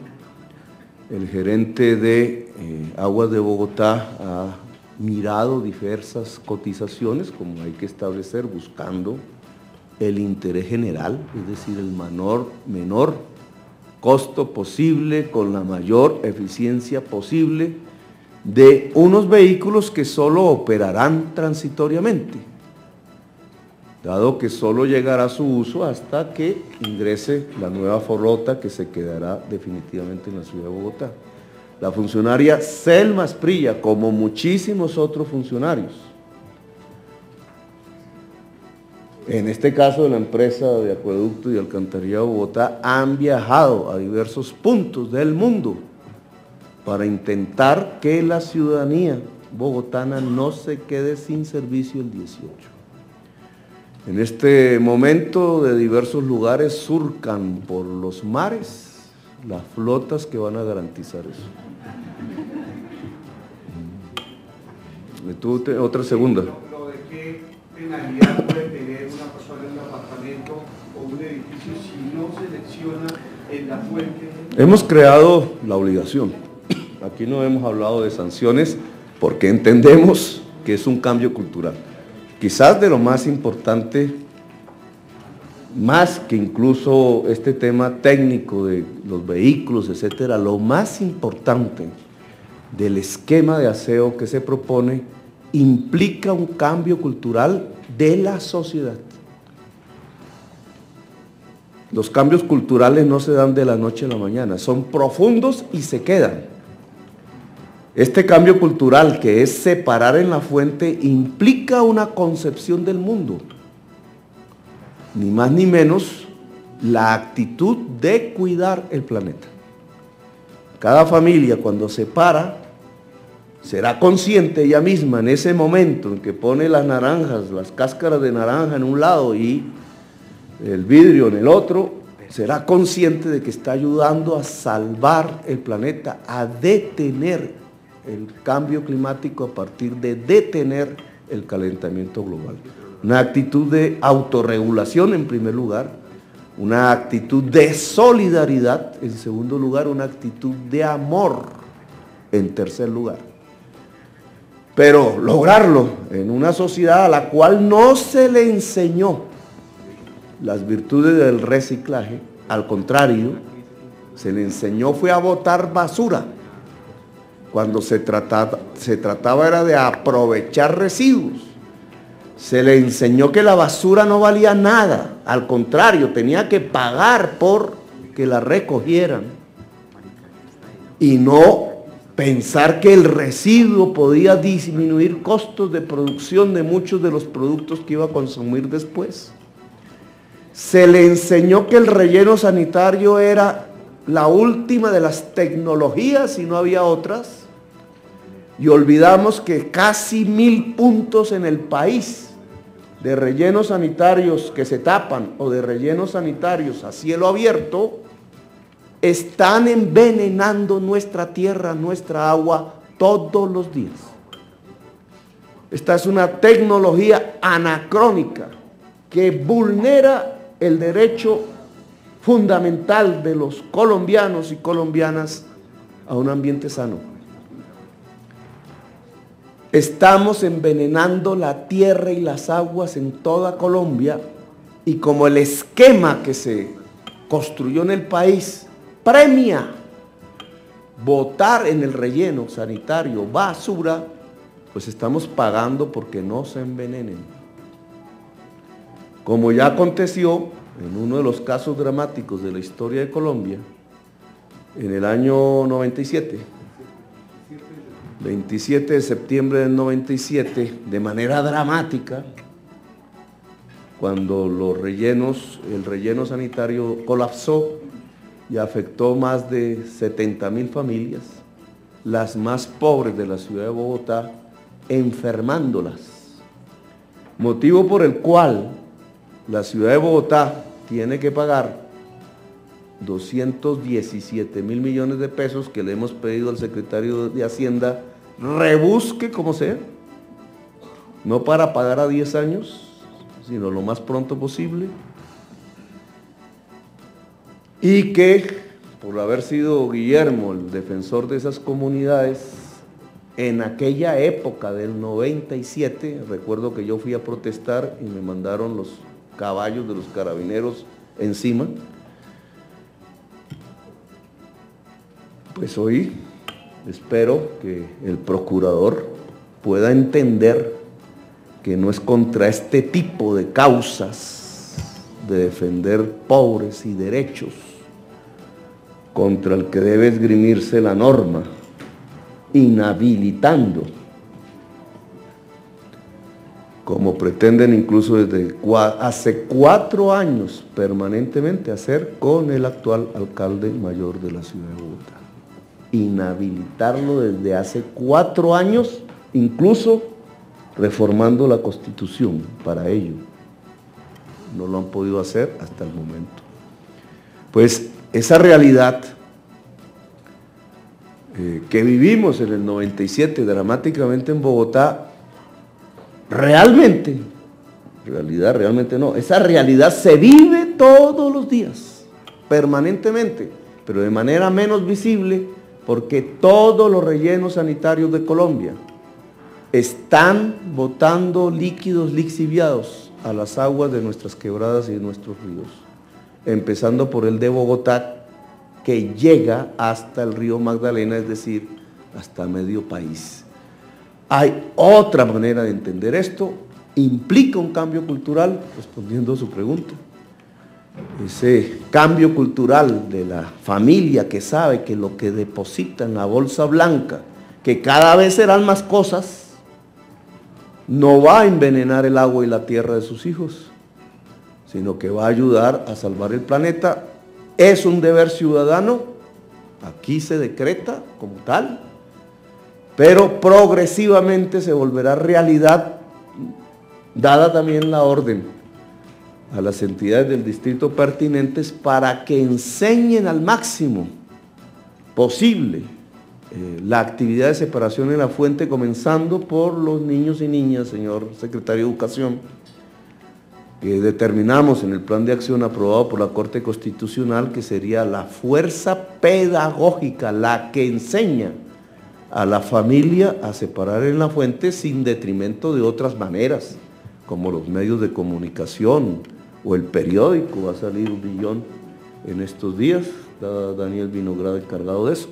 El gerente de Aguas de Bogotá ha mirado diversas cotizaciones, como hay que establecer, buscando el interés general, es decir, el menor costo posible, con la mayor eficiencia posible, de unos vehículos que solo operarán transitoriamente, dado que solo llegará a su uso hasta que ingrese la nueva flota que se quedará definitivamente en la ciudad de Bogotá. La funcionaria Selma Asprilla, como muchísimos otros funcionarios, en este caso de la empresa de acueducto y alcantarillado de Bogotá, han viajado a diversos puntos del mundo para intentar que la ciudadanía bogotana no se quede sin servicio el 18. En este momento de diversos lugares surcan por los mares las flotas que van a garantizar eso. Otra segunda. ¿De qué penalidad puede tener una persona en un apartamento o un edificio si no selecciona Hemos creado la obligación. Aquí no hemos hablado de sanciones porque entendemos que es un cambio cultural. Quizás de lo más importante, más que incluso este tema técnico de los vehículos, etcétera, lo más importante del esquema de aseo que se propone implica un cambio cultural de la sociedad. Los cambios culturales no se dan de la noche a la mañana, son profundos y se quedan. Este cambio cultural, que es separar en la fuente, implica una concepción del mundo, ni más ni menos la actitud de cuidar el planeta. Cada familia, cuando se para, será consciente ella misma en ese momento en que pone las naranjas, las cáscaras de naranja en un lado y el vidrio en el otro, será consciente de que está ayudando a salvar el planeta, a detener el cambio climático a partir de detener el calentamiento global. Una actitud de autorregulación en primer lugar, una actitud de solidaridad en segundo lugar, una actitud de amor en tercer lugar. Pero lograrlo en una sociedad a la cual no se le enseñó las virtudes del reciclaje, al contrario, se le enseñó fue a botar basura. Cuando se trataba era de aprovechar residuos. Se le enseñó que la basura no valía nada, al contrario, tenía que pagar por que la recogieran. Y no pensar que el residuo podía disminuir costos de producción de muchos de los productos que iba a consumir después. Se le enseñó que el relleno sanitario era la última de las tecnologías y no había otras. Y olvidamos que casi 1000 puntos en el país de rellenos sanitarios que se tapan o de rellenos sanitarios a cielo abierto están envenenando nuestra tierra, nuestra agua todos los días. Esta es una tecnología anacrónica que vulnera el derecho fundamental de los colombianos y colombianas a un ambiente sano. Estamos envenenando la tierra y las aguas en toda Colombia y como el esquema que se construyó en el país premia botar en el relleno sanitario basura, pues estamos pagando porque no se envenenen. Como ya aconteció en uno de los casos dramáticos de la historia de Colombia, en el año 97, 27 de septiembre del 97, de manera dramática, cuando el relleno sanitario colapsó y afectó más de 70.000 familias, las más pobres de la ciudad de Bogotá, enfermándolas. Motivo por el cual la ciudad de Bogotá tiene que pagar 217.000 millones de pesos que le hemos pedido al secretario de Hacienda rebusque como sea, no para pagar a 10 años, sino lo más pronto posible, y que por haber sido Guillermo el defensor de esas comunidades, en aquella época del 97, recuerdo que yo fui a protestar y me mandaron los caballos de los carabineros encima, pues hoy espero que el procurador pueda entender que no es contra este tipo de causas de defender pobres y derechos contra el que debe esgrimirse la norma, inhabilitando, como pretenden incluso desde hace 4 años permanentemente hacer con el actual alcalde mayor de la ciudad de Bogotá. Inhabilitarlo desde hace 4 años, incluso reformando la Constitución para ello. No lo han podido hacer hasta el momento. Pues esa realidad que vivimos en el 97 dramáticamente en Bogotá, realmente no, esa realidad se vive todos los días, permanentemente, pero de manera menos visible, porque todos los rellenos sanitarios de Colombia están botando líquidos lixiviados a las aguas de nuestras quebradas y de nuestros ríos, empezando por el de Bogotá, que llega hasta el río Magdalena, es decir, hasta medio país. Hay otra manera de entender esto, implica un cambio cultural, respondiendo a su pregunta. Ese cambio cultural de la familia que sabe que lo que deposita en la bolsa blanca, que cada vez serán más cosas, no va a envenenar el agua y la tierra de sus hijos, sino que va a ayudar a salvar el planeta. Es un deber ciudadano, aquí se decreta como tal, pero progresivamente se volverá realidad, dada también la orden a las entidades del distrito pertinentes para que enseñen al máximo posible la actividad de separación en la fuente, comenzando por los niños y niñas, señor secretario de Educación, que determinamos en el plan de acción aprobado por la Corte Constitucional que sería la fuerza pedagógica la que enseña a la familia a separar en la fuente sin detrimento de otras maneras, como los medios de comunicación o el periódico. Va a salir 1 billón en estos días, está Daniel Vinograd encargado de eso.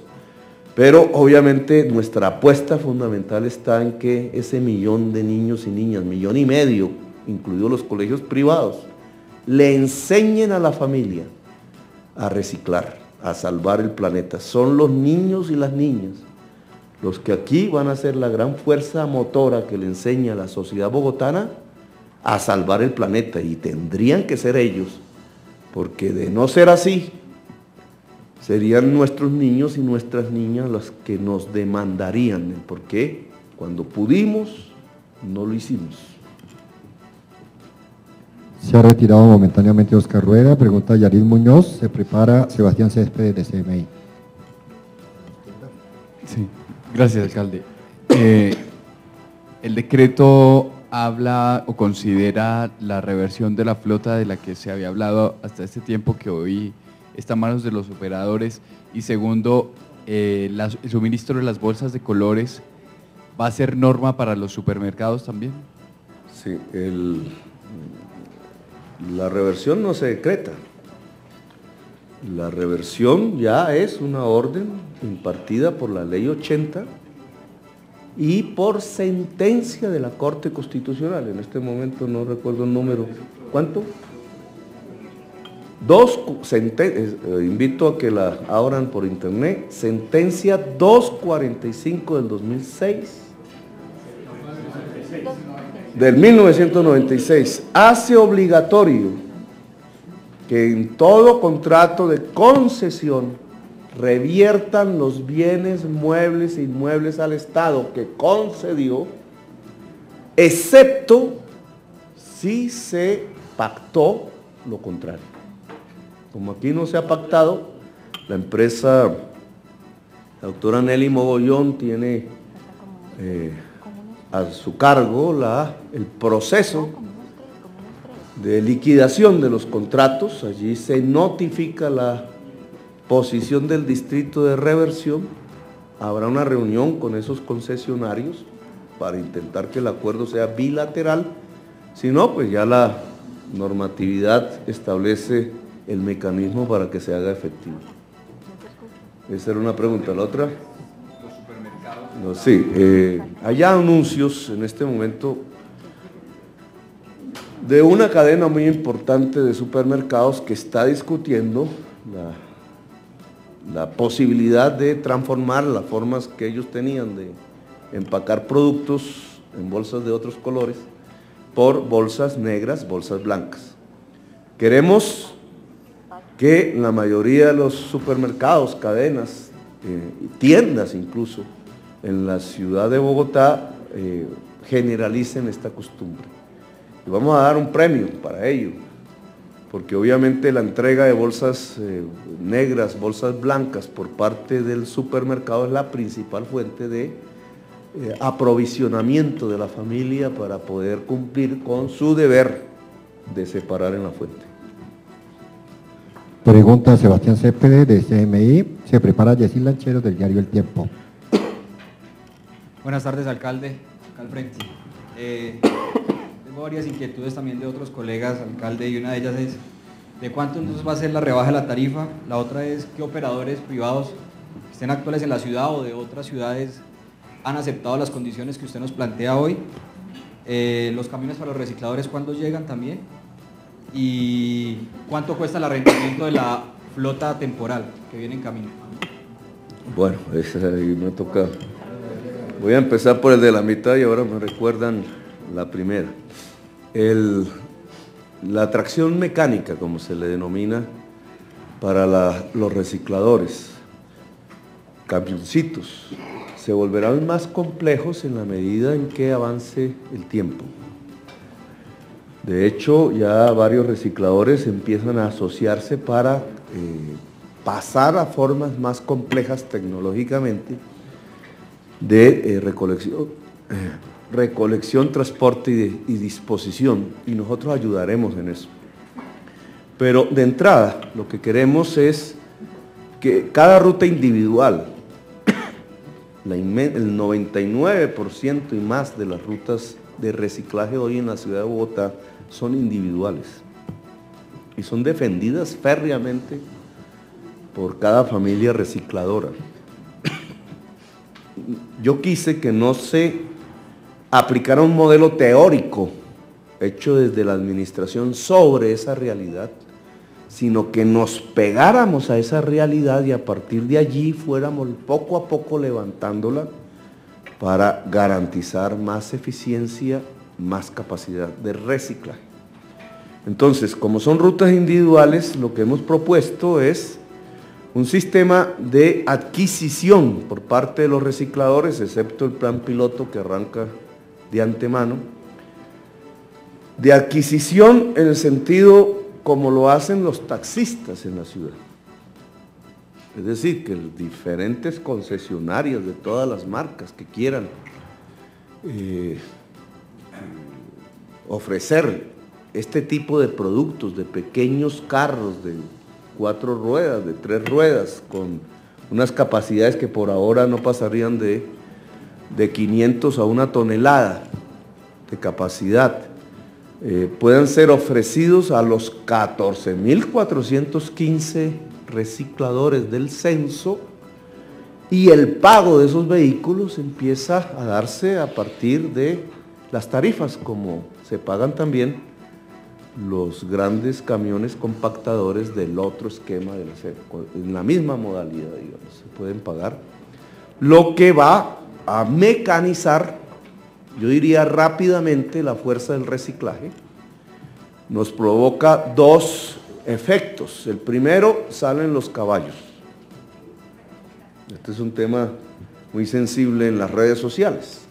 Pero obviamente nuestra apuesta fundamental está en que ese 1 millón de niños y niñas, 1,5 millones, incluidos los colegios privados, le enseñen a la familia a reciclar, a salvar el planeta. Son los niños y las niñas los que aquí van a ser la gran fuerza motora que le enseña a la sociedad bogotana a salvar el planeta, y tendrían que ser ellos, porque de no ser así, serían nuestros niños y nuestras niñas las que nos demandarían el por qué, cuando pudimos, no lo hicimos. Se ha retirado momentáneamente Oscar Rueda. Pregunta Yarid Muñoz. Se prepara Sebastián Céspedes de CMI. Sí, gracias, alcalde. El decreto habla o considera la reversión de la flota de la que se había hablado hasta este tiempo, que hoy está en manos de los operadores. Y segundo, el suministro de las bolsas de colores va a ser norma para los supermercados también. Sí, la reversión no se decreta. La reversión ya es una orden impartida por la Ley 80 y por sentencia de la Corte Constitucional. En este momento no recuerdo el número. ¿Cuánto? 2 sentencias, invito a que la abran por internet. Sentencia 245 del 2006. Del 1996, hace obligatorio que en todo contrato de concesión reviertan los bienes muebles e inmuebles al Estado que concedió, excepto si se pactó lo contrario. Como aquí no se ha pactado, la empresa, la doctora Nelly Mogollón tiene a su cargo el proceso de liquidación de los contratos. Allí se notifica la posición del distrito de reversión. Habrá una reunión con esos concesionarios para intentar que el acuerdo sea bilateral. Si no, pues ya la normatividad establece el mecanismo para que se haga efectivo. Esa era una pregunta. ¿La otra? No, sí, hay anuncios en este momento de una cadena muy importante de supermercados que está discutiendo la posibilidad de transformar las formas que ellos tenían de empacar productos en bolsas de otros colores por bolsas negras, bolsas blancas. Queremos que la mayoría de los supermercados, cadenas, tiendas incluso, en la ciudad de Bogotá generalicen esta costumbre. Y vamos a dar un premio para ello, porque obviamente la entrega de bolsas negras, bolsas blancas por parte del supermercado es la principal fuente de aprovisionamiento de la familia para poder cumplir con su deber de separar en la fuente. Pregunta Sebastián Cepede de CMI. Se prepara Yesí Lanchero del diario El Tiempo. Buenas tardes, alcalde. Acá al frente. Tengo varias inquietudes también de otros colegas, alcalde, y una de ellas es ¿de cuánto entonces va a ser la rebaja de la tarifa? La otra es ¿qué operadores privados que estén actuales en la ciudad o de otras ciudades han aceptado las condiciones que usted nos plantea hoy? Los camiones para los recicladores, ¿cuándo llegan también? ¿Y cuánto cuesta el arrendamiento de la flota temporal que viene en camino? Bueno, esa ahí me toca. Voy a empezar por el de la mitad y ahora me recuerdan la primera. La tracción mecánica, como se le denomina, para los recicladores, camioncitos, se volverán más complejos en la medida en que avance el tiempo. De hecho, ya varios recicladores empiezan a asociarse para pasar a formas más complejas tecnológicamente de recolección, transporte y disposición, y nosotros ayudaremos en eso. Pero de entrada, lo que queremos que cada ruta individual, el 99% y más de las rutas de reciclaje hoy en la ciudad de Bogotá son individuales y son defendidas férreamente por cada familia recicladora. Yo quise que no se aplicara un modelo teórico hecho desde la administración sobre esa realidad, sino que nos pegáramos a esa realidad y a partir de allí fuéramos poco a poco levantándola para garantizar más eficiencia, más capacidad de reciclaje. Entonces, como son rutas individuales, lo que hemos propuesto es un sistema de adquisición por parte de los recicladores, excepto el plan piloto que arranca de antemano, de adquisición en el sentido como lo hacen los taxistas en la ciudad. Es decir, que diferentes concesionarios de todas las marcas que quieran ofrecer este tipo de productos, de pequeños carros de 4 ruedas, de 3 ruedas, con unas capacidades que por ahora no pasarían de 500 a 1 tonelada de capacidad, puedan ser ofrecidos a los 14.415 recicladores del censo, y el pago de esos vehículos empieza a darse a partir de las tarifas, como se pagan también los grandes camiones compactadores del otro esquema del acero, en la misma modalidad, digamos, se pueden pagar, lo que va a mecanizar, yo diría rápidamente, la fuerza del reciclaje. Nos provoca 2 efectos. El primero, salen los caballos. Este es un tema muy sensible en las redes sociales,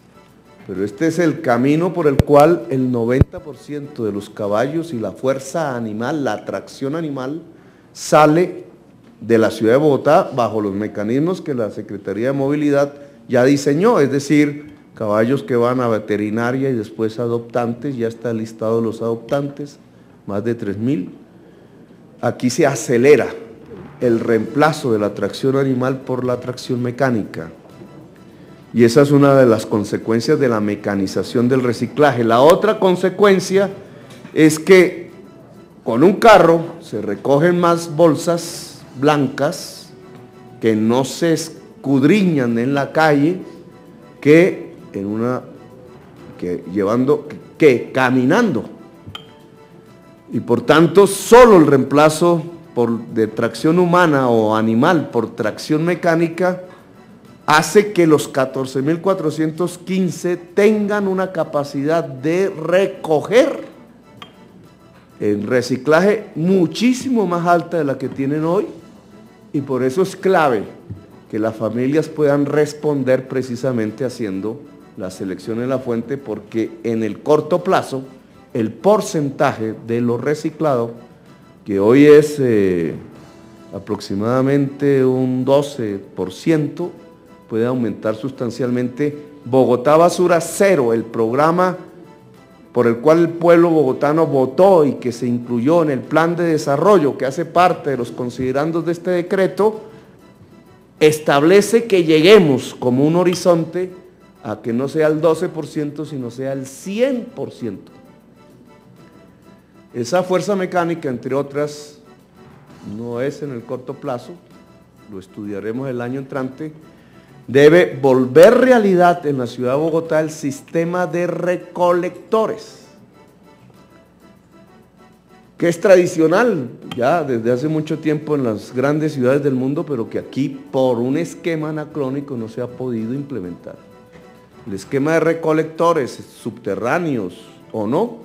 pero este es el camino por el cual el 90% de los caballos y la fuerza animal, la tracción animal, sale de la ciudad de Bogotá bajo los mecanismos que la Secretaría de Movilidad ya diseñó, es decir, caballos que van a veterinaria y después adoptantes, ya está listado los adoptantes, más de 3.000. Aquí se acelera el reemplazo de la tracción animal por la tracción mecánica. Y esa es una de las consecuencias de la mecanización del reciclaje. La otra consecuencia es que con un carro se recogen más bolsas blancas que no se escudriñan en la calle que caminando. Y por tanto, solo el reemplazo de tracción humana o animal por tracción mecánica hace que los 14.415 tengan una capacidad de recoger en reciclaje muchísimo más alta de la que tienen hoy, y por eso es clave que las familias puedan responder precisamente haciendo la selección en la fuente, porque en el corto plazo el porcentaje de lo reciclado, que hoy es aproximadamente un 12%, puede aumentar sustancialmente. Bogotá Basura Cero, el programa por el cual el pueblo bogotano votó y que se incluyó en el plan de desarrollo que hace parte de los considerandos de este decreto, establece que lleguemos como un horizonte a que no sea el 12%, sino sea el 100%. Esa fuerza mecánica, entre otras, no es en el corto plazo, lo estudiaremos el año entrante, debe volver realidad en la ciudad de Bogotá el sistema de recolectores, que es tradicional ya desde hace mucho tiempo en las grandes ciudades del mundo, pero que aquí por un esquema anacrónico no se ha podido implementar. El esquema de recolectores subterráneos o no,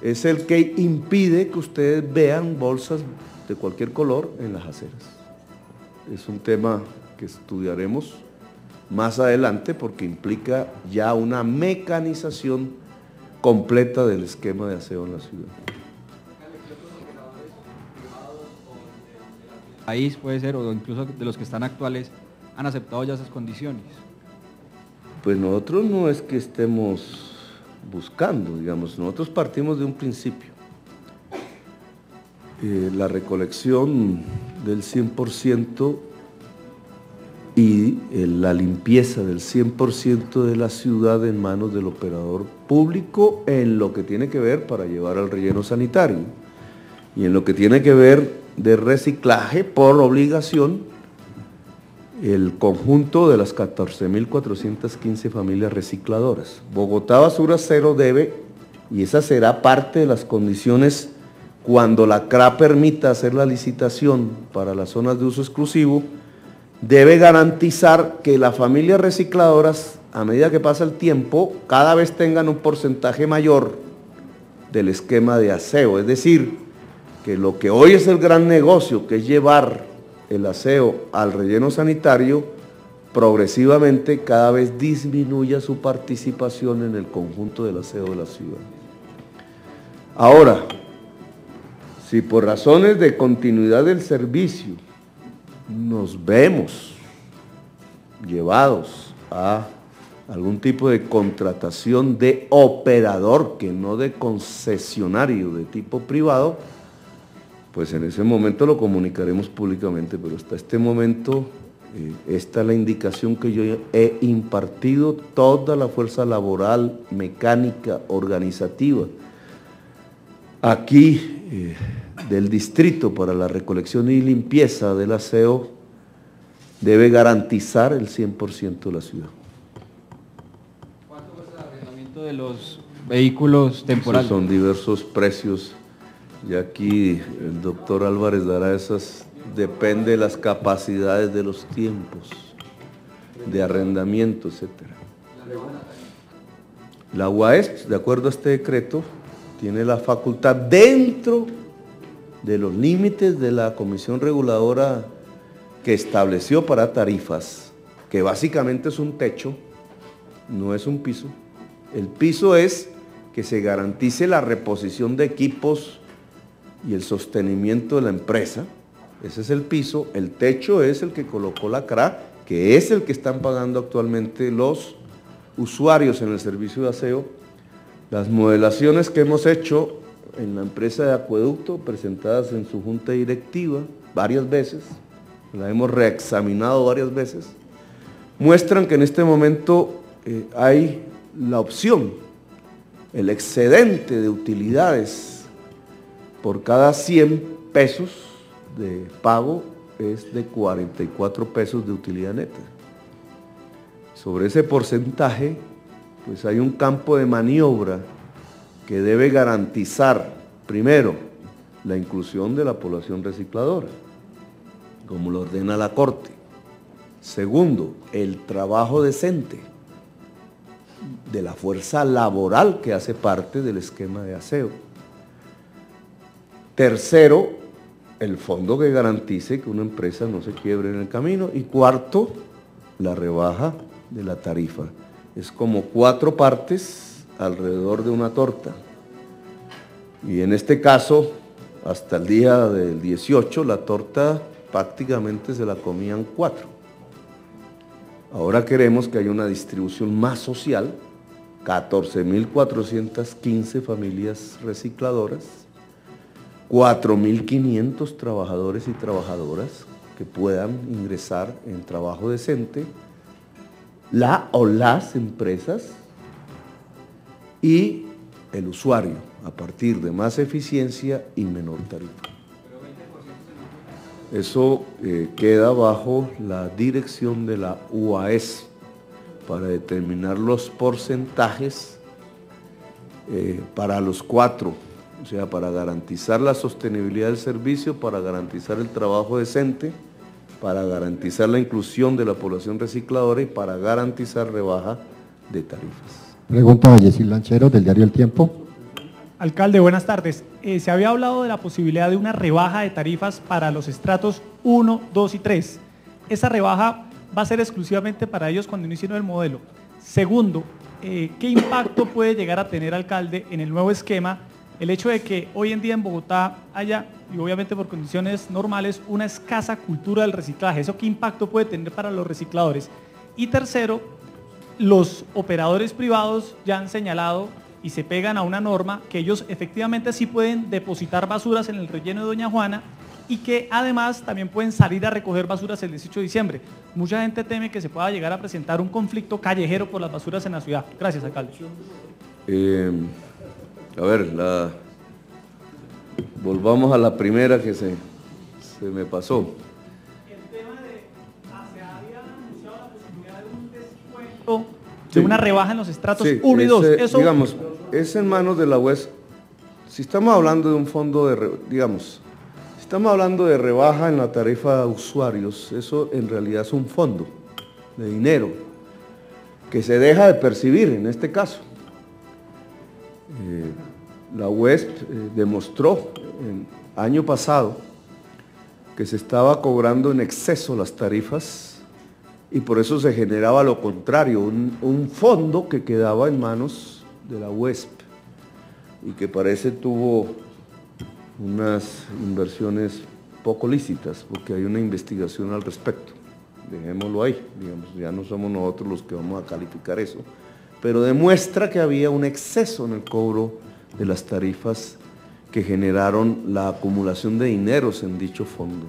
es el que impide que ustedes vean bolsas de cualquier color en las aceras. Es un tema que estudiaremos más adelante porque implica ya una mecanización completa del esquema de aseo en la ciudad. País puede ser, o incluso de los que están actuales, han aceptado ya esas condiciones. Pues nosotros no es que estemos buscando, digamos, nosotros partimos de un principio. La recolección del 100% y la limpieza del 100% de la ciudad en manos del operador público en lo que tiene que ver para llevar al relleno sanitario y en lo que tiene que ver de reciclaje por obligación el conjunto de las 14.415 familias recicladoras. Bogotá Basura Cero debe, y esa será parte de las condiciones cuando la CRA permita hacer la licitación para las zonas de uso exclusivo, debe garantizar que las familias recicladoras, a medida que pasa el tiempo, cada vez tengan un porcentaje mayor del esquema de aseo. Es decir, que lo que hoy es el gran negocio, que es llevar el aseo al relleno sanitario, progresivamente cada vez disminuya su participación en el conjunto del aseo de la ciudad. Ahora, si por razones de continuidad del servicio nos vemos llevados a algún tipo de contratación de operador, que no de concesionario de tipo privado, pues en ese momento lo comunicaremos públicamente, pero hasta este momento esta es la indicación que yo he impartido. Toda la fuerza laboral, mecánica, organizativa, aquí del distrito para la recolección y limpieza del aseo, debe garantizar el 100% de la ciudad. ¿Cuánto cuesta el arrendamiento de los vehículos temporales? Esos son diversos precios. Y aquí el doctor Álvarez dará esas, depende de las capacidades de los tiempos, de arrendamiento, etc. La UAES, de acuerdo a este decreto, tiene la facultad dentro de los límites de la comisión reguladora que estableció para tarifas, que básicamente es un techo, no es un piso. El piso es que se garantice la reposición de equipos y el sostenimiento de la empresa. Ese es el piso. El techo es el que colocó la CRA, que es el que están pagando actualmente los usuarios en el servicio de aseo. Las modelaciones que hemos hecho en la empresa de acueducto, presentadas en su junta directiva varias veces, la hemos reexaminado varias veces, muestran que en este momento hay la opción, el excedente de utilidades por cada 100 pesos de pago es de 44 pesos de utilidad neta. Sobre ese porcentaje, pues hay un campo de maniobra que debe garantizar, primero, la inclusión de la población recicladora, como lo ordena la Corte. Segundo, el trabajo decente de la fuerza laboral que hace parte del esquema de aseo. Tercero, el fondo que garantice que una empresa no se quiebre en el camino. Y cuarto, la rebaja de la tarifa. Es como 4 partes alrededor de una torta. Y en este caso, hasta el día del 18, la torta prácticamente se la comían 4. Ahora queremos que haya una distribución más social 14.415 familias recicladoras, 4.500 trabajadores y trabajadoras que puedan ingresar en trabajo decente, las empresas y el usuario, a partir de más eficiencia y menor tarifa. Eso queda bajo la dirección de la UAS para determinar los porcentajes para los 4, o sea, para garantizar la sostenibilidad del servicio, para garantizar el trabajo decente, para garantizar la inclusión de la población recicladora y para garantizar rebaja de tarifas. Pregunta a Yesil Lanchero, del diario El Tiempo. Alcalde, buenas tardes. Se había hablado de la posibilidad de una rebaja de tarifas para los estratos 1, 2 y 3. Esa rebaja va a ser exclusivamente para ellos cuando inicien el modelo. Segundo, ¿qué impacto puede llegar a tener, alcalde, en el nuevo esquema el hecho de que hoy en día en Bogotá haya, y obviamente por condiciones normales, una escasa cultura del reciclaje? ¿Eso qué impacto puede tener para los recicladores? Y tercero, los operadores privados ya han señalado y se pegan a una norma que ellos efectivamente sí pueden depositar basuras en el relleno de Doña Juana y que además también pueden salir a recoger basuras el 18 de diciembre. Mucha gente teme que se pueda llegar a presentar un conflicto callejero por las basuras en la ciudad. Gracias, alcalde. A ver, volvamos a la primera que se me pasó. El tema de, se había anunciado la posibilidad de un descuento, de una rebaja en los estratos 1 y 2. Eso, digamos, es en manos de la UES. Si estamos hablando de un fondo si estamos hablando de rebaja en la tarifa de usuarios, eso en realidad es un fondo de dinero que se deja de percibir en este caso. La UES demostró el año pasado que se estaba cobrando en exceso las tarifas y por eso se generaba lo contrario, un fondo que quedaba en manos de la UESP y que parece tuvo unas inversiones poco lícitas, porque hay una investigación al respecto. Dejémoslo ahí, digamos, ya no somos nosotros los que vamos a calificar eso, pero demuestra que había un exceso en el cobro de las tarifas que generaron la acumulación de dineros en dicho fondo.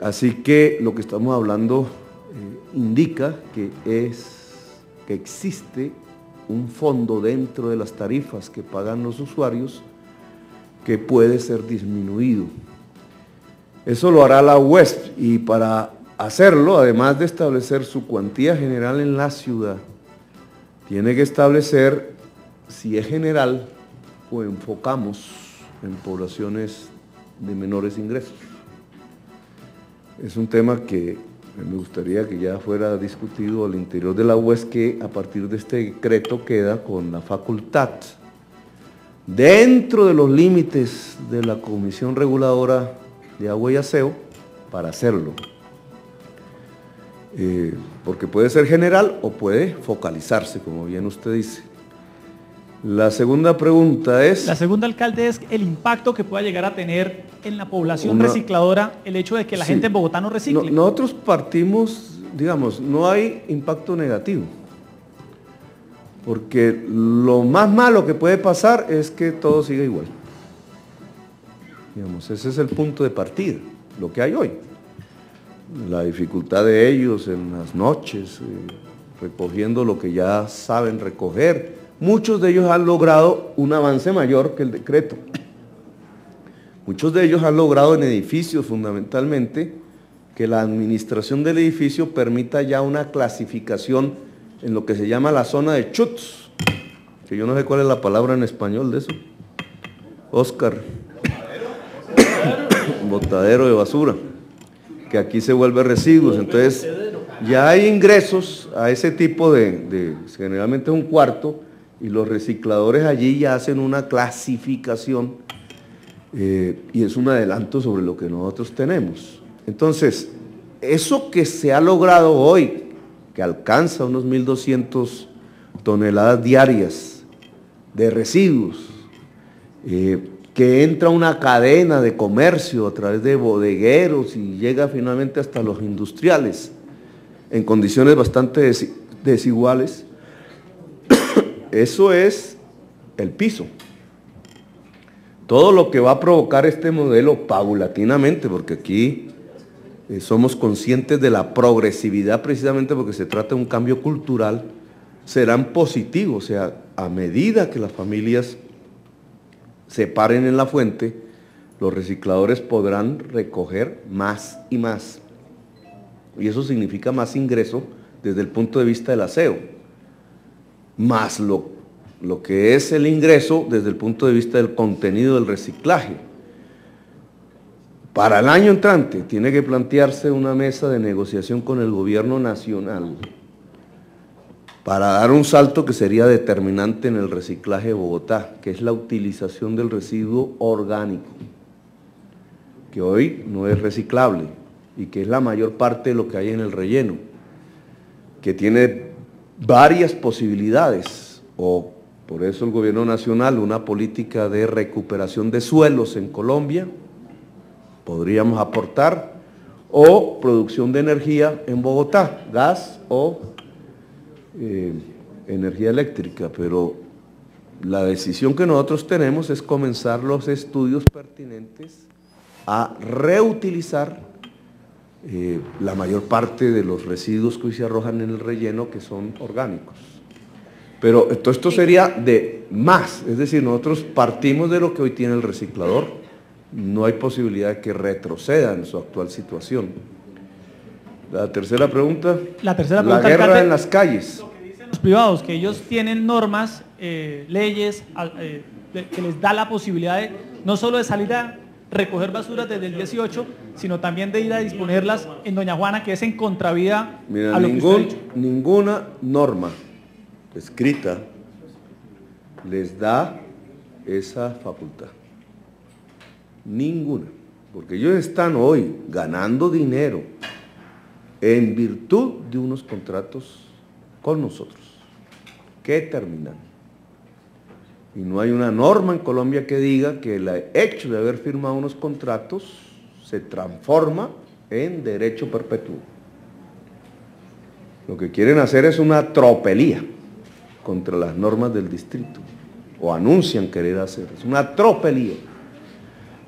Así que lo que estamos hablando indica que existe un fondo dentro de las tarifas que pagan los usuarios que puede ser disminuido. Eso lo hará la UESP y para hacerlo, además de establecer su cuantía general en la ciudad, tiene que establecer si es general o enfocamos en poblaciones de menores ingresos. Es un tema que me gustaría que ya fuera discutido al interior de la UES, que a partir de este decreto queda con la facultad, dentro de los límites de la Comisión Reguladora de Agua y Aseo, para hacerlo. Porque puede ser general o puede focalizarse, como bien usted dice. La segunda pregunta es... La segunda, alcalde, es el impacto que pueda llegar a tener en la población recicladora el hecho de que la gente en Bogotá no recicle. Nosotros partimos, digamos, no hay impacto negativo, porque lo más malo que puede pasar es que todo siga igual. Digamos, ese es el punto de partida, lo que hay hoy. La dificultad de ellos en las noches, recogiendo lo que ya saben recoger. Muchos de ellos han logrado un avance mayor que el decreto. Muchos de ellos han logrado en edificios fundamentalmente que la administración del edificio permita ya una clasificación en lo que se llama la zona de chuts, que yo no sé cuál es la palabra en español de eso. Oscar. Botadero de basura, que aquí se vuelve residuos. Entonces ya hay ingresos a ese tipo de generalmente es un cuarto, y los recicladores allí ya hacen una clasificación y es un adelanto sobre lo que nosotros tenemos. Entonces, eso que se ha logrado hoy, que alcanza unos 1.200 toneladas diarias de residuos, que entra una cadena de comercio a través de bodegueros y llega finalmente hasta los industriales, en condiciones bastante desiguales, eso es el piso. Todo lo que va a provocar este modelo paulatinamente, porque aquí somos conscientes de la progresividad precisamente porque se trata de un cambio cultural, serán positivos. O sea, a medida que las familias se paren en la fuente, los recicladores podrán recoger más y más. Y eso significa más ingreso desde el punto de vista del aseo, más lo que es el ingreso desde el punto de vista del contenido del reciclaje. Para el año entrante tiene que plantearse una mesa de negociación con el gobierno nacional para dar un salto que sería determinante en el reciclaje de Bogotá, que es la utilización del residuo orgánico, que hoy no es reciclable y que es la mayor parte de lo que hay en el relleno, que tiene varias posibilidades, o por eso el gobierno nacional, una política de recuperación de suelos en Colombia, podríamos aportar, o producción de energía en Bogotá, gas o energía eléctrica, pero la decisión que nosotros tenemos es comenzar los estudios pertinentes a reutilizar la mayor parte de los residuos que hoy se arrojan en el relleno, que son orgánicos. Pero esto sería de más, es decir, nosotros partimos de lo que hoy tiene el reciclador, no hay posibilidad de que retroceda en su actual situación. La tercera pregunta. La guerra alcalde, en las calles. Lo que dicen los privados, que ellos tienen normas, leyes, que les da la posibilidad de, no solo de salir a recoger basuras desde el 18, sino también de ir a disponerlas en Doña Juana, que es en contravía. Mira, a lo que usted ha dicho. Ninguna norma escrita les da esa facultad. Ninguna. Porque ellos están hoy ganando dinero en virtud de unos contratos con nosotros que terminan. Y no hay una norma en Colombia que diga que el hecho de haber firmado unos contratos se transforma en derecho perpetuo. Lo que quieren hacer es una tropelía contra las normas del distrito, o anuncian querer hacer, es una tropelía.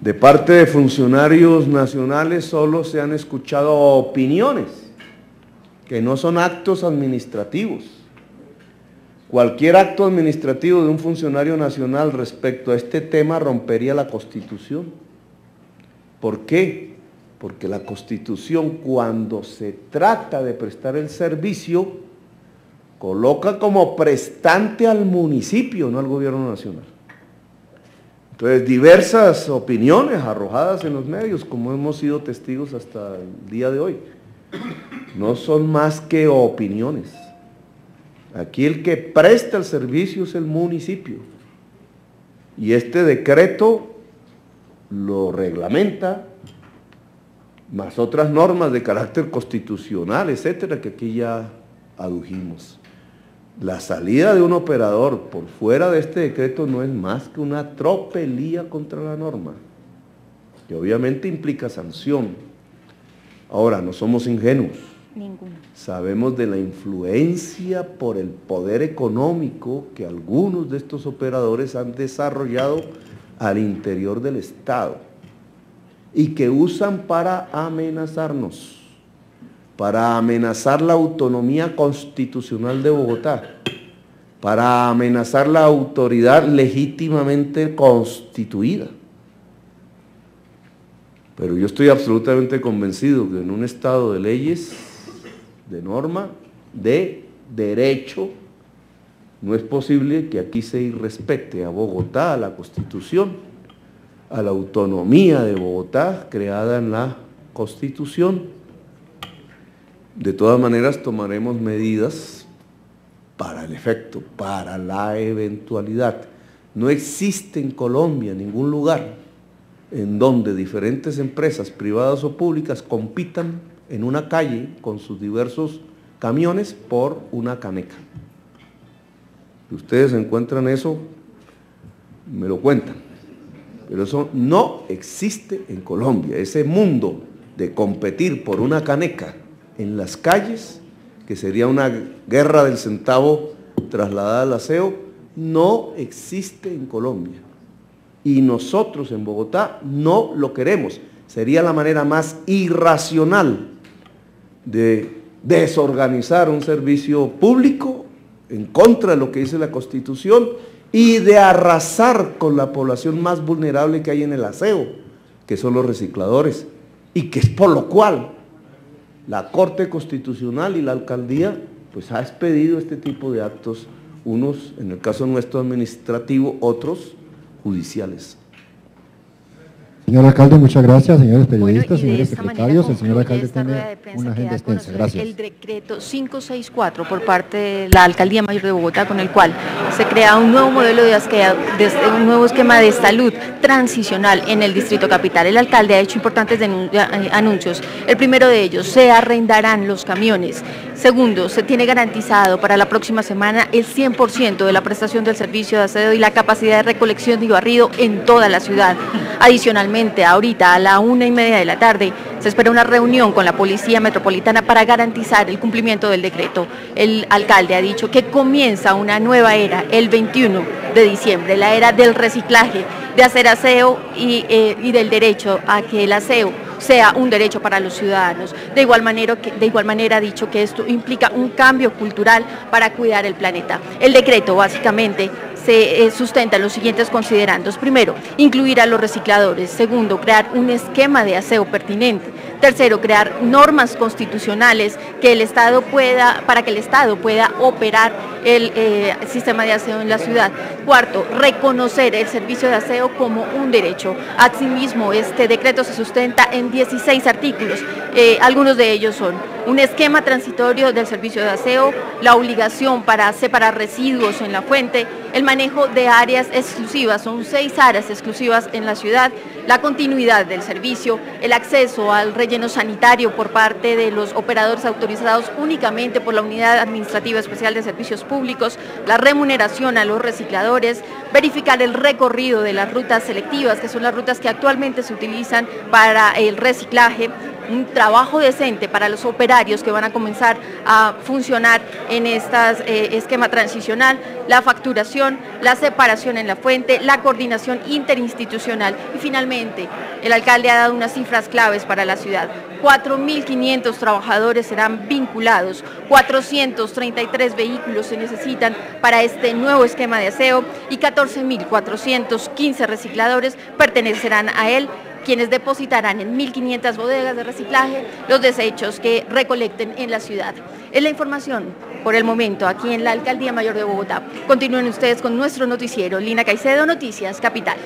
De parte de funcionarios nacionales solo se han escuchado opiniones, que no son actos administrativos. Cualquier acto administrativo de un funcionario nacional respecto a este tema rompería la Constitución. ¿Por qué? Porque la Constitución, cuando se trata de prestar el servicio, coloca como prestante al municipio, no al gobierno nacional. Entonces, diversas opiniones arrojadas en los medios, como hemos sido testigos hasta el día de hoy, no son más que opiniones. Aquí el que presta el servicio es el municipio. Y este decreto lo reglamenta, más otras normas de carácter constitucional, etcétera, que aquí ya adujimos. La salida de un operador por fuera de este decreto no es más que una tropelía contra la norma, que obviamente implica sanción. Ahora, no somos ingenuos. Ninguno. Sabemos de la influencia por el poder económico que algunos de estos operadores han desarrollado al interior del Estado y que usan para amenazarnos, para amenazar la autonomía constitucional de Bogotá, para amenazar la autoridad legítimamente constituida. Pero yo estoy absolutamente convencido que en un Estado de leyes, de norma, de derecho, no es posible que aquí se irrespete a Bogotá, a la Constitución, a la autonomía de Bogotá creada en la Constitución. De todas maneras tomaremos medidas para el efecto, para la eventualidad. No existe en Colombia ningún lugar en donde diferentes empresas privadas o públicas compitan en una calle con sus diversos camiones por una caneca. Si ustedes encuentran eso, me lo cuentan. Pero eso no existe en Colombia. Ese mundo de competir por una caneca en las calles, que sería una guerra del centavo trasladada al aseo, no existe en Colombia y nosotros en Bogotá no lo queremos. Sería la manera más irracional de desorganizar un servicio público en contra de lo que dice la Constitución y de arrasar con la población más vulnerable que hay en el aseo, que son los recicladores, y que es por lo cual la Corte Constitucional y la Alcaldía pues ha expedido este tipo de actos, unos, en el caso nuestro, administrativo, otros judiciales. Señor alcalde, muchas gracias. Señores periodistas, señores secretarios, el señor alcalde tiene una agenda extensa. Gracias. El decreto 564 por parte de la Alcaldía Mayor de Bogotá, con el cual se crea un nuevo modelo un nuevo esquema de salud transicional en el Distrito Capital. El alcalde ha hecho importantes anuncios. El primero de ellos, se arrendarán los camiones. Segundo, se tiene garantizado para la próxima semana el 100% de la prestación del servicio de aseo y la capacidad de recolección y barrido en toda la ciudad. Adicionalmente, ahorita a la 1:30 de la tarde se espera una reunión con la Policía Metropolitana para garantizar el cumplimiento del decreto. El alcalde ha dicho que comienza una nueva era el 21 de diciembre, la era del reciclaje, de hacer aseo y del derecho a que el aseo sea un derecho para los ciudadanos. De igual manera ha dicho que esto implica un cambio cultural para cuidar el planeta. El decreto básicamente se sustenta en los siguientes considerandos. Primero, incluir a los recicladores. Segundo, crear un esquema de aseo pertinente. Tercero, crear normas constitucionales para que el Estado pueda operar el sistema de aseo en la ciudad. Cuarto, reconocer el servicio de aseo como un derecho. Asimismo, este decreto se sustenta en 16 artículos. Algunos de ellos son un esquema transitorio del servicio de aseo, la obligación para separar residuos en la fuente, el manejo de áreas exclusivas, son 6 áreas exclusivas en la ciudad, la continuidad del servicio, el acceso al relleno sanitario por parte de los operadores autorizados únicamente por la Unidad Administrativa Especial de Servicios Públicos, la remuneración a los recicladores, verificar el recorrido de las rutas selectivas, que son las rutas que actualmente se utilizan para el reciclaje, un trabajo decente para los operarios que van a comenzar a funcionar en este esquema transicional, la facturación, la separación en la fuente, la coordinación interinstitucional y finalmente el alcalde ha dado unas cifras claves para la ciudad. 4.500 trabajadores serán vinculados, 433 vehículos se necesitan para este nuevo esquema de aseo y 14.415 recicladores pertenecerán a él, quienes depositarán en 1.500 bodegas de reciclaje los desechos que recolecten en la ciudad. Es la información por el momento aquí en la Alcaldía Mayor de Bogotá. Continúen ustedes con nuestro noticiero. Lina Caicedo, Noticias Capital.